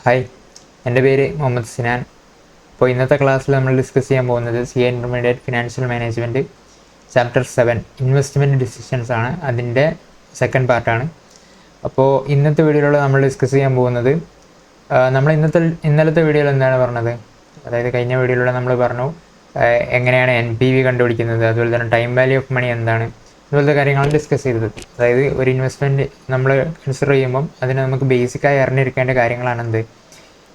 Hi, എൻ്റെ പേര് മുഹമ്മദ് സിനാൻ. അപ്പോൾ ഇന്നത്തെ ക്ലാസ്സിൽ നമ്മൾ ഡിസ്കസ് ചെയ്യാൻ പോകുന്നത് CA intermediate financial management chapter 7 investment decisions ആണ്. അതിൻ്റെ സെക്കൻഡ് പാർട്ടാണ്. അപ്പോൾ ഇന്നത്തെ വീഡിയോയിൽ നമ്മൾ ഡിസ്കസ് ചെയ്യാൻ പോകുന്നത് നമ്മൾ ഇന്നലത്തെ വീഡിയോയിൽ എന്താണ് പറഞ്ഞത്, അതായത് കഴിഞ്ഞ വീഡിയോയിലൂടെ നമ്മൾ പറഞ്ഞു എങ്ങനെയാണ് NPV കണ്ടുപിടിക്കുന്നത്, അതുപോലെ തന്നെ ടൈം വാല്യൂ ഓഫ് മണി എന്താണ്, അതുപോലത്തെ കാര്യങ്ങളാണ് ഡിസ്കസ് ചെയ്തത്. അതായത് ഒരു ഇൻവെസ്റ്റ്മെൻറ്റ് നമ്മൾ കൺസിഡർ ചെയ്യുമ്പം അതിന് നമുക്ക് ബേസിക്കായി അറിഞ്ഞിരിക്കേണ്ട കാര്യങ്ങളാണ് എന്ത്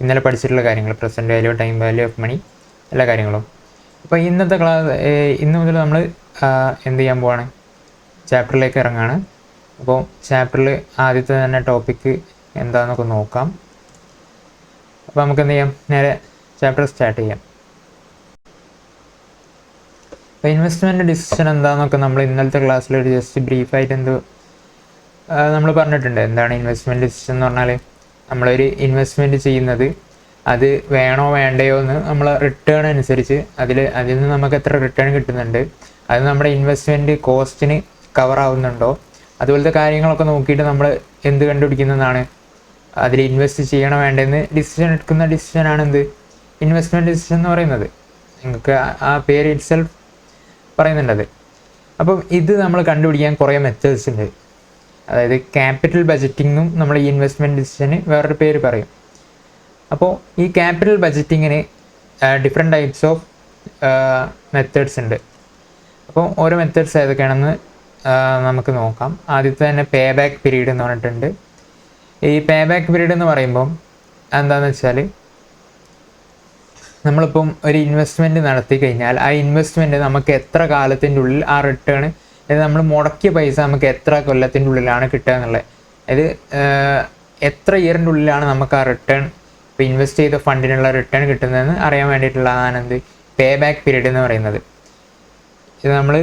ഇന്നലെ പഠിച്ചിട്ടുള്ള കാര്യങ്ങൾ, present value, time value of money, എല്ലാ കാര്യങ്ങളും. അപ്പോൾ ഇന്നത്തെ ഇന്ന് മുതൽ നമ്മൾ എന്ത് ചെയ്യാൻ പോവാണ്, ചാപ്റ്ററിലേക്ക് ഇറങ്ങുകയാണ്. അപ്പോൾ ചാപ്റ്ററിൽ ആദ്യത്തെ തന്നെ ടോപ്പിക്ക് എന്താണെന്നൊക്കെ നോക്കാം. അപ്പോൾ നമുക്ക് എന്ത് ചെയ്യാം, നേരെ ചാപ്റ്റർ സ്റ്റാർട്ട് ചെയ്യാം. അപ്പോൾ ഇൻവെസ്റ്റ്മെൻറ്റ് ഡിസിഷൻ എന്താണെന്നൊക്കെ നമ്മൾ ഇന്നലത്തെ ക്ലാസ്സിൽ ഒരു ജസ്റ്റ് ബ്രീഫായിട്ട് നമ്മൾ പറഞ്ഞിട്ടുണ്ട്. എന്താണ് ഇൻവെസ്റ്റ്മെൻറ്റ് ഡിസിഷൻ എന്ന് പറഞ്ഞാൽ, നമ്മളൊരു ഇൻവെസ്റ്റ്മെൻറ്റ് ചെയ്യുന്നത് അത് വേണോ വേണ്ടയോ എന്ന് നമ്മൾ റിട്ടേൺ അനുസരിച്ച് അതിൽ നിന്ന് നമുക്ക് എത്ര റിട്ടേൺ കിട്ടുന്നുണ്ട്, അത് നമ്മുടെ ഇൻവെസ്റ്റ്മെൻറ്റ് കോസ്റ്റിന് കവർ ആവുന്നുണ്ടോ, അതുപോലത്തെ കാര്യങ്ങളൊക്കെ നോക്കിയിട്ട് നമ്മൾ എന്ത് കണ്ടുപിടിക്കുന്നതാണ്, അതിൽ ഇൻവെസ്റ്റ് ചെയ്യണോ വേണ്ടതെന്ന് ഡിസിഷൻ എടുക്കുന്ന ഡിസിഷനാണ് എന്ത് ഇൻവെസ്റ്റ്മെൻറ്റ് ഡിസിഷൻ എന്ന് പറയുന്നത്. നിങ്ങൾക്ക് ആ പേര് ഇറ്റ്സെൽഫ് പറയുന്നുണ്ടത്. അപ്പം ഇത് നമ്മൾ കണ്ടുപിടിക്കാൻ കുറേ മെത്തേഡ്സ് ഉണ്ട്. അതായത് ക്യാപിറ്റൽ ബജറ്റിങ്ങും നമ്മൾ ഈ ഇൻവെസ്റ്റ്മെൻറ്റ് ഡിസിഷന് വേറൊരു പേര് പറയും. അപ്പോൾ ഈ ക്യാപിറ്റൽ ബജറ്റിങ്ങിന് ഡിഫറെൻറ്റ് ടൈപ്സ് ഓഫ് മെത്തേഡ്സ് ഉണ്ട്. അപ്പോൾ ഓരോ മെത്തേഡ്സ് ഏതൊക്കെയാണെന്ന് നമുക്ക് നോക്കാം. ആദ്യത്തെ തന്നെ പേ ബാക്ക് പീരീഡ് എന്ന് പറഞ്ഞിട്ടുണ്ട്. ഈ പേ ബാക്ക് പീരീഡ് എന്ന് പറയുമ്പം എന്താണെന്ന് വെച്ചാൽ, നമ്മളിപ്പം ഒരു ഇൻവെസ്റ്റ്മെൻറ്റ് നടത്തി കഴിഞ്ഞാൽ ആ ഇൻവെസ്റ്റ്മെൻറ്റ് നമുക്ക് എത്ര കാലത്തിൻ്റെ ഉള്ളിൽ ആ റിട്ടേൺ, അതായത് നമ്മൾ മുടക്കിയ പൈസ നമുക്ക് എത്ര കൊല്ലത്തിൻ്റെ ഉള്ളിലാണ് കിട്ടുക എന്നുള്ളത്, അതായത് എത്ര ഇയറിൻ്റെ ഉള്ളിലാണ് നമുക്ക് ആ റിട്ടേൺ, ഇപ്പോൾ ഇൻവെസ്റ്റ് ചെയ്ത ഫണ്ടിനുള്ള റിട്ടേൺ കിട്ടുന്നതെന്ന് അറിയാൻ വേണ്ടിയിട്ടുള്ളതാണ് എന്ത് പേ ബാക്ക് പീരീഡ് എന്ന് പറയുന്നത്. ഇത് നമ്മൾ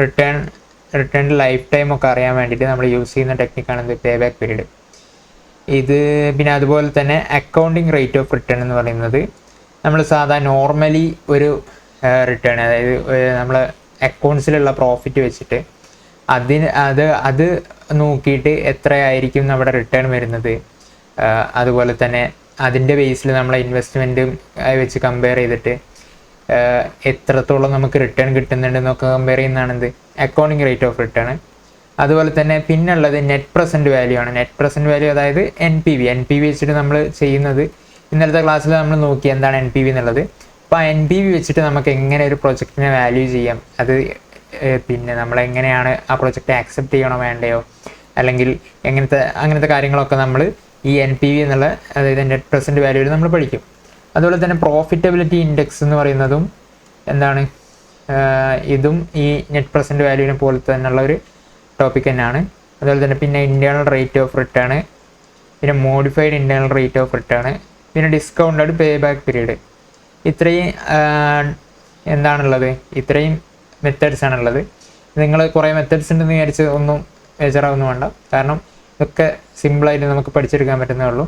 റിട്ടേൺ ലൈഫ് ടൈം ഒക്കെ അറിയാൻ വേണ്ടിയിട്ട് നമ്മൾ യൂസ് ചെയ്യുന്ന ടെക്നിക്കാണ് എന്ത് പേ ബാക്ക് പീരീഡ്. ഇത് പിന്നെ അതുപോലെ തന്നെ അക്കൗണ്ടിങ് റേറ്റ് ഓഫ് റിട്ടേൺ എന്ന് പറയുന്നത്, നമ്മൾ സാധാരണ നോർമലി ഒരു റിട്ടേൺ, അതായത് നമ്മൾ അക്കൗണ്ട്സിലുള്ള പ്രോഫിറ്റ് വെച്ചിട്ട് അത് നോക്കിയിട്ട് എത്രയായിരിക്കും നമ്മുടെ റിട്ടേൺ വരുന്നത്, അതുപോലെ തന്നെ അതിൻ്റെ ബേസിൽ നമ്മളെ ഇൻവെസ്റ്റ്മെൻറ്റ് വെച്ച് കമ്പയർ ചെയ്തിട്ട് എത്രത്തോളം നമുക്ക് റിട്ടേൺ കിട്ടുന്നുണ്ടെന്നൊക്കെ കമ്പയർ ചെയ്യുന്നതാണ് എന്ത് അക്കൗണ്ടിങ് റേറ്റ് ഓഫ് റിട്ടേൺ. അതുപോലെ തന്നെ പിന്നുള്ളത് നെറ്റ് പ്രസൻറ്റ് വാല്യൂ ആണ്. നെറ്റ് പ്രസൻറ്റ് വാല്യൂ അതായത് NPV വെച്ചിട്ട് നമ്മൾ ചെയ്യുന്നത്, ഇന്നലത്തെ ക്ലാസ്സിൽ നമ്മൾ നോക്കി എന്താണ് NPV എന്നുള്ളത്. അപ്പോൾ NPV വെച്ചിട്ട് നമുക്ക് എങ്ങനെ ഒരു പ്രൊജക്റ്റിനെ വാല്യൂ ചെയ്യാം, അത് പിന്നെ നമ്മളെങ്ങനെയാണ് ആ പ്രൊജക്റ്റ് ആക്സെപ്റ്റ് ചെയ്യണോ വേണ്ടയോ, അല്ലെങ്കിൽ അങ്ങനത്തെ കാര്യങ്ങളൊക്കെ നമ്മൾ ഈ NPV എന്നുള്ള, അതായത് നെറ്റ് പ്രസൻറ്റ് വാല്യൂവിൽ നമ്മൾ പഠിക്കും. അതുപോലെ തന്നെ പ്രോഫിറ്റബിലിറ്റി ഇൻഡെക്സ് എന്ന് പറയുന്നതും എന്താണ്, ഇതും ഈ നെറ്റ് പ്രസൻറ്റ് വാല്യൂവിനെ പോലെ തന്നെയുള്ള ഒരു ടോപ്പിക് തന്നെയാണ്. അതുപോലെ തന്നെ പിന്നെ ഇൻറ്റേർണൽ റേറ്റ് ഓഫ് റിട്ടേൺ, പിന്നെ modified internal rate of return, പിന്നെ ഡിസ്കൗണ്ടഡ് പേ ബാക്ക് പീരീഡ്. ഇത്രയും എന്താണുള്ളത്, ഇത്രയും മെത്തേഡ്സ് ആണുള്ളത്. നിങ്ങൾ കുറേ മെത്തേഡ്സ് ഉണ്ടെന്ന് വിചാരിച്ച് ഒന്നും ബേജാറാവൊന്നും വേണ്ട, കാരണം ഇതൊക്കെ സിമ്പിളായിട്ട് നമുക്ക് പഠിച്ചെടുക്കാൻ പറ്റുന്നേ ഉള്ളൂ.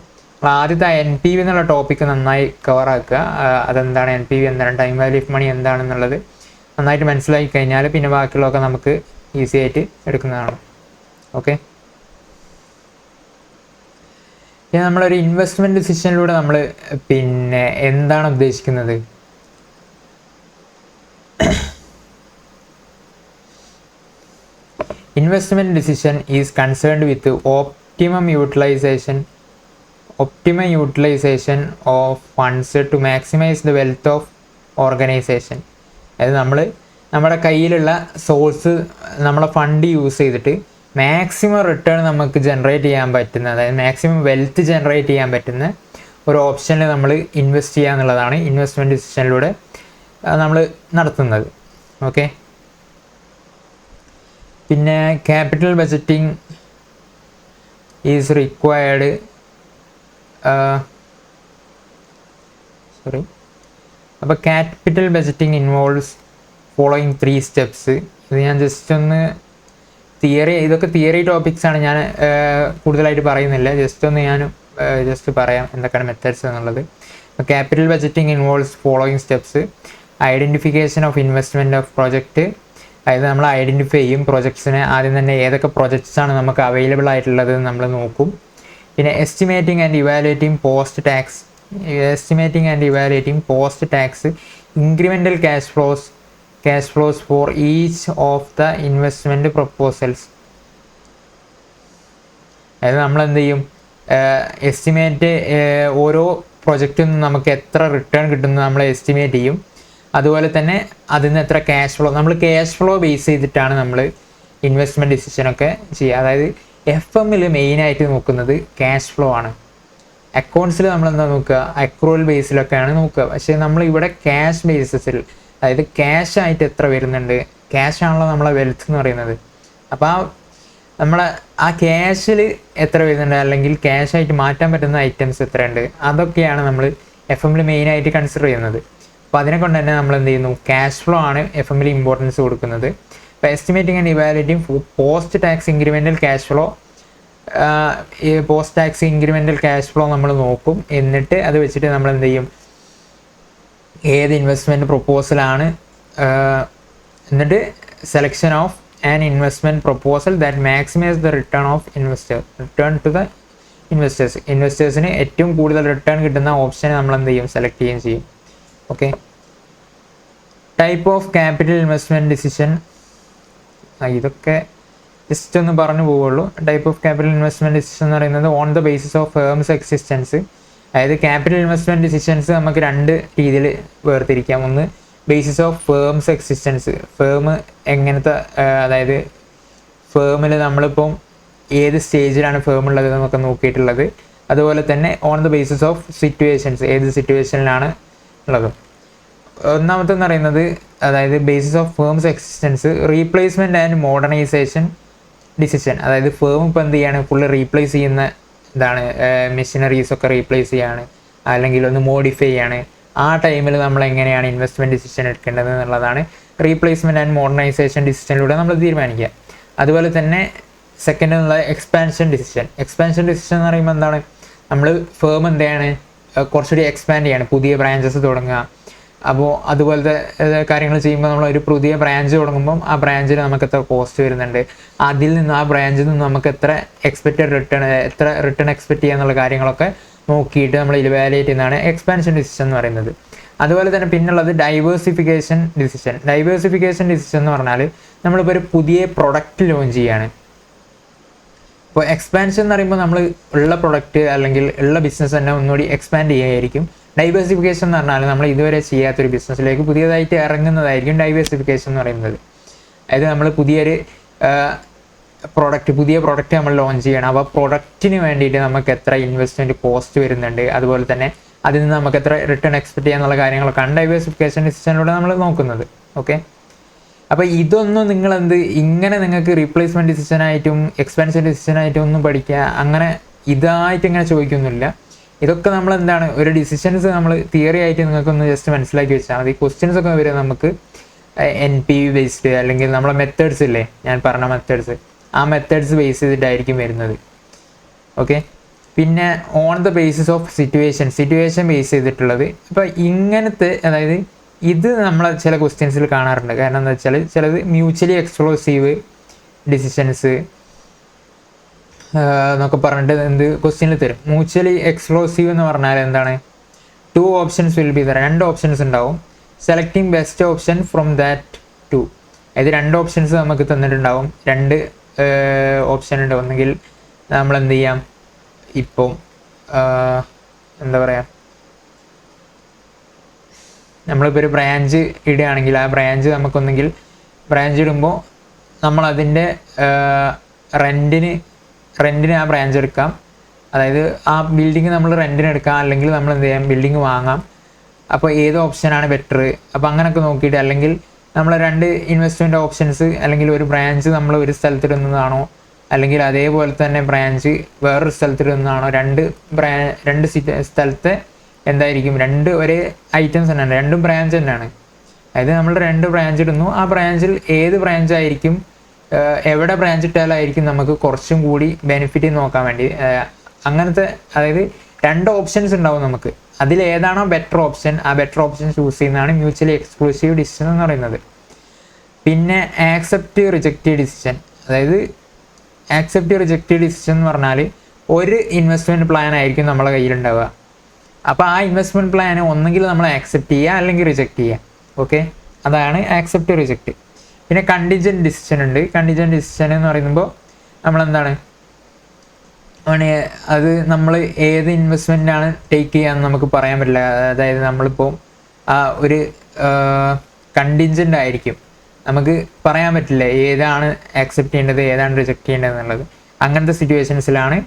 ആദ്യത്തെ NPV എന്നുള്ള ടോപ്പിക്ക് നന്നായി കവറാക്കുക. അതെന്താണ് NPV, എന്താണ് ടൈം വാല്യൂ ഓഫ് മണി എന്താണെന്നുള്ളത് നന്നായിട്ട് മനസ്സിലാക്കി കഴിഞ്ഞാൽ പിന്നെ ബാക്കിയുള്ളതൊക്കെ നമുക്ക് ഈസി ആയിട്ട് എടുക്കുന്നതാണ്. ഓക്കെ, പിന്നെ നമ്മളൊരു ഇൻവെസ്റ്റ്മെൻറ്റ് ഡിസിഷനിലൂടെ നമ്മൾ പിന്നെ എന്താണ് ഉദ്ദേശിക്കുന്നത്, investment decision is concerned with optimum utilisation of funds to maximise the wealth of organisation. അതായത് നമ്മുടെ കയ്യിലുള്ള സോഴ്സ്, നമ്മളെ ഫണ്ട് യൂസ് ചെയ്തിട്ട് മാക്സിമം റിട്ടേൺ നമുക്ക് ജനറേറ്റ് ചെയ്യാൻ പറ്റുന്ന, അതായത് മാക്സിമം വെൽത്ത് ജനറേറ്റ് ചെയ്യാൻ പറ്റുന്ന ഒരു ഓപ്ഷനിൽ നമ്മൾ ഇൻവെസ്റ്റ് ചെയ്യുക എന്നുള്ളതാണ് ഇൻവെസ്റ്റ്മെൻറ്റ് ഡിസിഷനിലൂടെ നമ്മൾ നടത്തുന്നത്. ഓക്കെ, പിന്നെ ക്യാപിറ്റൽ ബജറ്റിംഗ് ഈസ് റിക്വയർഡ്. അപ്പോൾ capital budgeting involves following 3 steps. ഇത് ഞാൻ ജസ്റ്റ് ഒന്ന് ഇതൊക്കെ തിയറി ടോപ്പിക്സ് ആണ്, ഞാൻ കൂടുതലായിട്ട് പറയുന്നില്ല, ജസ്റ്റ് പറയാം എന്തൊക്കെയാണ് മെത്തേഡ്സ് എന്നുള്ളത്. Capital budgeting involves following steps: identification of investment of project, അതായത് നമ്മൾ ഐഡൻറ്റിഫൈ ചെയ്യും പ്രൊജക്ട്സിനെ. ആദ്യം തന്നെ ഏതൊക്കെ പ്രൊജക്ട്സാണ് നമുക്ക് അവൈലബിൾ ആയിട്ടുള്ളത് നമ്മൾ നോക്കും. പിന്നെ estimating and evaluating post tax incremental cash flows for each of the investment proposals. അതായത് നമ്മൾ എന്ത് ചെയ്യും, എസ്റ്റിമേറ്റ് ഓരോ പ്രൊജക്റ്റിൽ നിന്ന് നമുക്ക് എത്ര റിട്ടേൺ കിട്ടുന്നത് നമ്മൾ എസ്റ്റിമേറ്റ് ചെയ്യും. അതുപോലെ തന്നെ അതിൽ നിന്ന് എത്ര നമ്മൾ ക്യാഷ് ഫ്ലോ ബേസ് ചെയ്തിട്ടാണ് നമ്മൾ ഇൻവെസ്റ്റ്മെൻറ്റ് ഡിസിഷനൊക്കെ ചെയ്യുക. അതായത് FM-ൽ മെയിനായിട്ട് നോക്കുന്നത് ക്യാഷ് ഫ്ലോ ആണ്. അക്കൗണ്ട്സിൽ നമ്മൾ എന്താ നോക്കുക, അക്രൂവൽ ബേസിലൊക്കെയാണ് നോക്കുക. പക്ഷേ നമ്മൾ ഇവിടെ ക്യാഷ് ബേസിസിൽ, അതായത് ക്യാഷ് ആയിട്ട് എത്ര വരുന്നുണ്ട്, ക്യാഷ് ആണല്ലോ നമ്മളെ വെൽത്ത് എന്ന് പറയുന്നത്. അപ്പോൾ നമ്മളെ ആ ക്യാഷിൽ എത്ര വരുന്നുണ്ട്, അല്ലെങ്കിൽ ക്യാഷ് ആയിട്ട് മാറ്റാൻ പറ്റുന്ന ഐറ്റംസ് എത്രയുണ്ട്, അതൊക്കെയാണ് നമ്മൾ FM-ൽ മെയിനായിട്ട് കൺസിഡർ ചെയ്യുന്നത്. അപ്പോൾ അതിനെ കൊണ്ട് തന്നെ നമ്മൾ എന്ത് ചെയ്യുന്നു, ക്യാഷ് ഫ്ലോ ആണ് FM-ൽ ഇമ്പോർട്ടൻസ് കൊടുക്കുന്നത്. ഇപ്പോൾ estimating and evaluating post tax incremental cash flow, ഈ post tax incremental cash flow നമ്മൾ നോക്കും. എന്നിട്ട് അത് വെച്ചിട്ട് നമ്മൾ എന്ത് ചെയ്യും, ഏത് ഇൻവെസ്റ്റ്മെൻറ്റ് പ്രൊപ്പോസലാണ്, എന്നിട്ട് selection of an investment proposal that maximise the return to the ഇൻവെസ്റ്റേഴ്സിന് ഏറ്റവും കൂടുതൽ റിട്ടേൺ കിട്ടുന്ന ഓപ്ഷനെ നമ്മൾ എന്ത് ചെയ്യും, സെലക്ട് ചെയ്യുകയും ചെയ്യും. Okay, type of capital investment decision, ഇതൊക്കെ ജസ്റ്റ് ഒന്ന് പറഞ്ഞു പോവുള്ളൂ. Type of capital investment decision എന്ന് പറയുന്നത് on the basis of firms existence. അതായത് ക്യാപിറ്റൽ ഇൻവെസ്റ്റ്മെൻറ്റ് ഡിസിഷൻസ് നമുക്ക് രണ്ട് രീതിയിൽ വേർതിരിക്കാം. ഒന്ന് basis of firms existence, firm എങ്ങനത്തെ, അതായത് ഫേമിൽ നമ്മളിപ്പം ഏത് സ്റ്റേജിലാണ് ഫേം ഉള്ളത് എന്നൊക്കെ നോക്കിയിട്ടുള്ളത്. അതുപോലെ തന്നെ on the basis of situations, ഏത് സിറ്റുവേഷനിലാണ് ഉള്ളത്. ഒന്നാമത്തെന്ന് പറയുന്നത്, അതായത് basis of firms existence, replacement and modernisation decision. അതായത് ഫേം ഇപ്പോൾ എന്ത് ചെയ്യാണ്, ഫുള്ള് റീപ്ലേസ് ചെയ്യുന്ന ഇതാണ്, മെഷീനറീസൊക്കെ റീപ്ലേസ് ചെയ്യാണ്, അല്ലെങ്കിൽ ഒന്ന് മോഡിഫൈ ചെയ്യാണ്. ആ ടൈമിൽ നമ്മൾ എങ്ങനെയാണ് ഇൻവെസ്റ്റ്മെൻറ്റ് ഡിസിഷൻ എടുക്കേണ്ടത് എന്നുള്ളതാണ് റീപ്ലേസ്മെൻറ്റ് ആൻഡ് മോഡേണൈസേഷൻ ഡിസിഷനിലൂടെ നമ്മൾ തീരുമാനിക്കുക. അതുപോലെ തന്നെ സെക്കൻഡ് എന്നുള്ള എക്സ്പാൻഷൻ ഡിസിഷൻ എന്ന് പറയുമ്പോൾ എന്താണ്, നമ്മൾ ഫേം എന്താണ് കുറച്ചുകൂടി എക്സ്പാൻഡ് ചെയ്യാണ്, പുതിയ ബ്രാഞ്ചസ് തുടങ്ങുക. അപ്പോൾ അതുപോലത്തെ കാര്യങ്ങൾ ചെയ്യുമ്പോൾ നമ്മൾ ഒരു പുതിയ ബ്രാഞ്ച് തുടങ്ങുമ്പം ആ ബ്രാഞ്ചിൽ നമുക്ക് എത്ര കോസ്റ്റ് വരുന്നുണ്ട്, അതിൽ നിന്ന് ആ ബ്രാഞ്ചിൽ നിന്ന് നമുക്ക് എത്ര റിട്ടേൺ എക്സ്പെക്റ്റ് ചെയ്യുക എന്നുള്ള കാര്യങ്ങളൊക്കെ നോക്കിയിട്ട് നമ്മൾ ഇവാലുവേറ്റ് ചെയ്യുന്നതാണ് എക്സ്പാൻഷൻ ഡിസിഷൻ എന്ന് പറയുന്നത്. അതുപോലെ തന്നെ പിന്നുള്ളത് ഡൈവേഴ്സിഫിക്കേഷൻ ഡിസിഷൻ എന്ന് പറഞ്ഞാൽ നമ്മളിപ്പോൾ ഒരു പുതിയ പ്രൊഡക്റ്റ് ലോഞ്ച് ചെയ്യാണ്. ഇപ്പോൾ എക്സ്പാൻഷൻ എന്ന് പറയുമ്പോൾ നമ്മൾ ഉള്ള പ്രൊഡക്റ്റ് അല്ലെങ്കിൽ ഉള്ള ബിസിനസ് തന്നെ ഒന്നുകൂടി എക്സ്പാൻഡ് ചെയ്യുകയായിരിക്കും. ഡൈവേഴ്സിഫിക്കേഷൻ എന്ന് പറഞ്ഞാൽ നമ്മൾ ഇതുവരെ ചെയ്യാത്തൊരു ബിസിനസ്സിലേക്ക് പുതിയതായിട്ട് ഇറങ്ങുന്നതായിരിക്കും ഡൈവേഴ്സിഫിക്കേഷൻ എന്ന് പറയുന്നത്. അതായത് നമ്മൾ പുതിയ പ്രൊഡക്റ്റ് നമ്മൾ ലോഞ്ച് ചെയ്യണം. അപ്പോൾ പ്രൊഡക്റ്റിന് വേണ്ടിയിട്ട് നമുക്ക് എത്ര ഇൻവെസ്റ്റ്മെൻറ്റ് കോസ്റ്റ് വരുന്നുണ്ട്, അതുപോലെ തന്നെ അതിൽ നിന്ന് നമുക്ക് എത്ര റിട്ടേൺ എക്സ്പെക്ട് ചെയ്യാന്നുള്ള കാര്യങ്ങളൊക്കെയാണ് ഡൈവേഴ്സിഫിക്കേഷൻ ഡിസിഷനിലൂടെ നമ്മൾ നോക്കുന്നത്. ഓക്കെ, അപ്പോൾ ഇതൊന്നും ഇങ്ങനെ നിങ്ങൾക്ക് റീപ്ലേസ്മെൻറ്റ് ഡിസിഷനായിട്ടും എക്സ്പാൻഷൻ ഡിസിഷനായിട്ടും ഒന്നും പഠിക്കുക, അങ്ങനെ ഇതായിട്ട് ഇങ്ങനെ ചോദിക്കൊന്നുമില്ല. ഇതൊക്കെ നമ്മൾ എന്താണ്, ഒരു ഡിസിഷൻസ് നമ്മൾ തിയറി ആയിട്ട് നിങ്ങൾക്കൊന്ന് ജസ്റ്റ് മനസ്സിലാക്കി വെച്ചാൽ മതി. ക്വസ്റ്റ്യൻസ് ഒക്കെ വരെ നമുക്ക് NPV ബേസ്ഡ്, അല്ലെങ്കിൽ നമ്മളെ മെത്തേഡ്സ് ഇല്ലേ, ഞാൻ പറഞ്ഞ മെത്തേഡ്സ്, ആ മെത്തേഡ്സ് ബേസ് ചെയ്തിട്ടായിരിക്കും വരുന്നത്. ഓക്കെ, പിന്നെ on the basis of situation base ചെയ്തിട്ടുള്ളത്. ഇപ്പോൾ ഇങ്ങനത്തെ, അതായത് ഇത് നമ്മൾ ചില ക്വസ്റ്റ്യൻസിൽ കാണാറുണ്ട്. കാരണം എന്താ വെച്ചാൽ ചിലത് മ്യൂച്വലി എക്സ്ക്ലൂസീവ് ഡിസിഷൻസ് എന്നൊക്കെ പറഞ്ഞിട്ട് ക്വസ്റ്റ്യനിൽ തരും. മ്യൂച്വലി എക്സ്ക്ലൂസീവ് എന്ന് പറഞ്ഞാൽ എന്താണ്, 2 options will be there, 2 options ഉണ്ടാവും. Selecting best option from that 2, അതായത് 2 ഓപ്ഷൻസ് നമുക്ക് തന്നിട്ടുണ്ടാവും. 2 ഓപ്ഷൻ ഉണ്ട്. ഒന്നെങ്കിൽ നമ്മൾ എന്ത് ചെയ്യാം, ഇപ്പം എന്താ പറയുക, നമ്മളിപ്പോൾ ഒരു ബ്രാഞ്ച് ഇടുകയാണെങ്കിൽ ആ ബ്രാഞ്ച് നമുക്കൊന്നെങ്കിൽ ബ്രാഞ്ച് ഇടുമ്പോൾ നമ്മളതിൻ്റെ റെൻറ്റിന് ആ ബ്രാഞ്ച് എടുക്കാം. അതായത് ആ ബിൽഡിങ് നമ്മൾ റെൻറ്റിന് എടുക്കാം, അല്ലെങ്കിൽ നമ്മൾ എന്ത് ചെയ്യാം, ബിൽഡിങ് വാങ്ങാം. അപ്പോൾ ഏത് ഓപ്ഷനാണ് ബെറ്റർ, അപ്പോൾ അങ്ങനെയൊക്കെ നോക്കിയിട്ട്, അല്ലെങ്കിൽ നമ്മൾ 2 ഇൻവെസ്റ്റ്മെൻറ്റ് ഓപ്ഷൻസ്, അല്ലെങ്കിൽ ഒരു ബ്രാഞ്ച് നമ്മൾ ഒരു സ്ഥലത്തിടുന്നതാണോ, അല്ലെങ്കിൽ അതേപോലെ തന്നെ ബ്രാഞ്ച് വേറൊരു സ്ഥലത്തിടുന്നതാണോ, 2 സ്ഥലത്തെ എന്തായിരിക്കും, 2 ഒരേ ഐറ്റംസ് തന്നെയാണ്, 2 ബ്രാഞ്ച് തന്നെയാണ്. അതായത് നമ്മൾ 2 ബ്രാഞ്ച് ഇടുന്നു, ആ ബ്രാഞ്ചിൽ ഏത് ബ്രാഞ്ചായിരിക്കും, എവിടെ ബ്രാഞ്ച് ഇട്ടാലായിരിക്കും നമുക്ക് കുറച്ചും കൂടി ബെനിഫിറ്റ് നോക്കാൻ വേണ്ടി, അങ്ങനത്തെ, അതായത് 2 ഓപ്ഷൻസ് ഉണ്ടാവും നമുക്ക്. അതിൽ ഏതാണോ ബെറ്റർ ഓപ്ഷൻ, ആ ബെറ്റർ ഓപ്ഷൻ ചൂസ് ചെയ്യുന്നതാണ് മ്യൂച്വലി എക്സ്ക്ലൂസീവ് ഡിസിഷൻ എന്ന് പറയുന്നത്. പിന്നെ ആക്സെപ്റ്റ് റിജക്റ്റ് ഡിസിഷൻ, അതായത് ആക്സെപ്റ്റ് റിജക്റ്റ് ഡിസിഷൻ എന്ന് പറഞ്ഞാൽ ഒരു ഇൻവെസ്റ്റ്മെൻറ്റ് പ്ലാൻ ആയിരിക്കും നമ്മളെ കയ്യിലുണ്ടാവുക. അപ്പോൾ ആ ഇൻവെസ്റ്റ്മെൻറ്റ് പ്ലാൻ ഒന്നെങ്കിൽ നമ്മൾ ആക്സെപ്റ്റ് ചെയ്യുക അല്ലെങ്കിൽ റിജക്റ്റ് ചെയ്യുക. ഓക്കെ, അതാണ് ആക്സെപ്റ്റ് റിജക്റ്റ്. പിന്നെ കണ്ടിജൻറ്റ് ഡിസിഷൻ ഉണ്ട്. കണ്ടിജൻറ്റ് ഡിസിഷൻ എന്ന് പറയുമ്പോൾ നമ്മളെന്താണ് അത് നമ്മൾ ഏത് ഇൻവെസ്റ്റ്മെൻറ്റാണ് ടേക്ക് ചെയ്യാന്ന് നമുക്ക് പറയാൻ പറ്റില്ല. അതായത് നമ്മളിപ്പോൾ ഒരു കണ്ടിജൻ്റ് ആയിരിക്കും, നമുക്ക് പറയാൻ പറ്റില്ല ഏതാണ് ആക്സെപ്റ്റ് ചെയ്യേണ്ടത് ഏതാണ് റിജക്റ്റ് ചെയ്യേണ്ടത് എന്നുള്ളത്. അങ്ങനത്തെ സിറ്റുവേഷൻസിലാണ്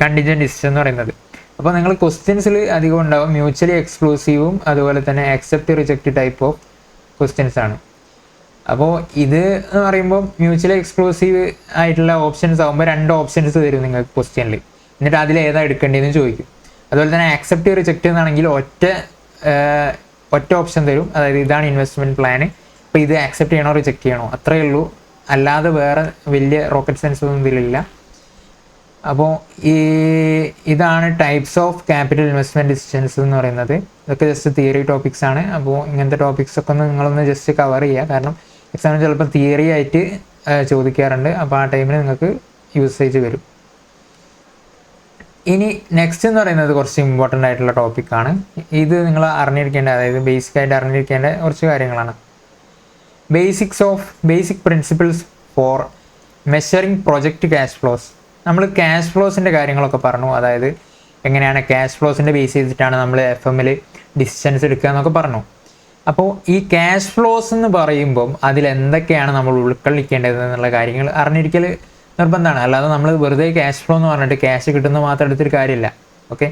കണ്ടിജൻറ്റ് ഡിസിഷൻ എന്ന് പറയുന്നത്. അപ്പോൾ നിങ്ങൾ ക്വസ്റ്റ്യൻസിൽ അധികം ഉണ്ടാവും മ്യൂച്വലി എക്സ്ക്ലൂസീവും അതുപോലെ തന്നെ accept reject type of questions ആണ്. അപ്പോൾ ഇത് എന്ന് പറയുമ്പോൾ മ്യൂച്വലി എക്സ്ക്ലൂസീവ് ആയിട്ടുള്ള ഓപ്ഷൻസ് ആകുമ്പോൾ 2 ഓപ്ഷൻസ് തരും നിങ്ങൾക്ക് ക്വസ്റ്റ്യനിൽ, എന്നിട്ട് അതിൽ ഏതാ എടുക്കേണ്ടതെന്ന് ചോദിക്കും. അതുപോലെ തന്നെ ആക്സെപ്റ്റ് റിജക്റ്റ് എന്നാണെങ്കിൽ ഒറ്റ ഓപ്ഷൻ തരും, അതായത് ഇതാണ് ഇൻവെസ്റ്റ്മെൻറ്റ് പ്ലാന്, അപ്പോൾ ഇത് ആക്സെപ്റ്റ് ചെയ്യണോ റിജക്റ്റ് ചെയ്യണോ അത്രയേ ഉള്ളൂ, അല്ലാതെ വേറെ വലിയ റോക്കറ്റ് സയൻസ് ഒന്നും ഇതിലില്ല. അപ്പോൾ ഇതാണ് types of capital investment decisions എന്ന് പറയുന്നത്. ഇതൊക്കെ ജസ്റ്റ് തിയറി ടോപ്പിക്സ് ആണ്. അപ്പോൾ ഇങ്ങനത്തെ ടോപ്പിക്സൊക്കെ നിങ്ങളൊന്ന് ജസ്റ്റ് കവർ ചെയ്യുക, കാരണം എക്സാമിന് ചിലപ്പോൾ തിയറി ആയിട്ട് ചോദിക്കാറുണ്ട്. അപ്പോൾ ആ ടൈമിൽ നിങ്ങൾക്ക് യൂസേജ് വരും. ഇനി നെക്സ്റ്റ് എന്ന് പറയുന്നത് കുറച്ച് ഇമ്പോർട്ടൻ്റ് ആയിട്ടുള്ള ടോപ്പിക്കാണ്. ഇത് നിങ്ങൾ അറിഞ്ഞിരിക്കേണ്ട, അതായത് ബേസിക്കായിട്ട് അറിഞ്ഞിരിക്കേണ്ട കുറച്ച് കാര്യങ്ങളാണ്. Basic principles for measuring project cash flows. നമ്മൾ ക്യാഷ് ഫ്ലോസിൻ്റെ കാര്യങ്ങളൊക്കെ പറഞ്ഞു, അതായത് എങ്ങനെയാണ് ക്യാഷ് ഫ്ലോസിൻ്റെ ബേസ് ചെയ്തിട്ടാണ് നമ്മൾ FM-ൽ ഡിസിഷൻസ് എടുക്കുക എന്നൊക്കെ പറഞ്ഞു. അപ്പോൾ ഈ ക്യാഷ് ഫ്ലോസ് എന്ന് പറയുമ്പം അതിലെന്തൊക്കെയാണ് നമ്മൾ ഉൾക്കൊള്ളിക്കേണ്ടത് എന്നുള്ള കാര്യങ്ങൾ അറിഞ്ഞിരിക്കൽ നിർബന്ധമാണ്. അല്ലാതെ നമ്മൾ വെറുതെ ക്യാഷ് ഫ്ലോ എന്ന് പറഞ്ഞിട്ട് ക്യാഷ് കിട്ടുന്നത് മാത്രം എടുത്തൊരു കാര്യമില്ല. ഓക്കെ,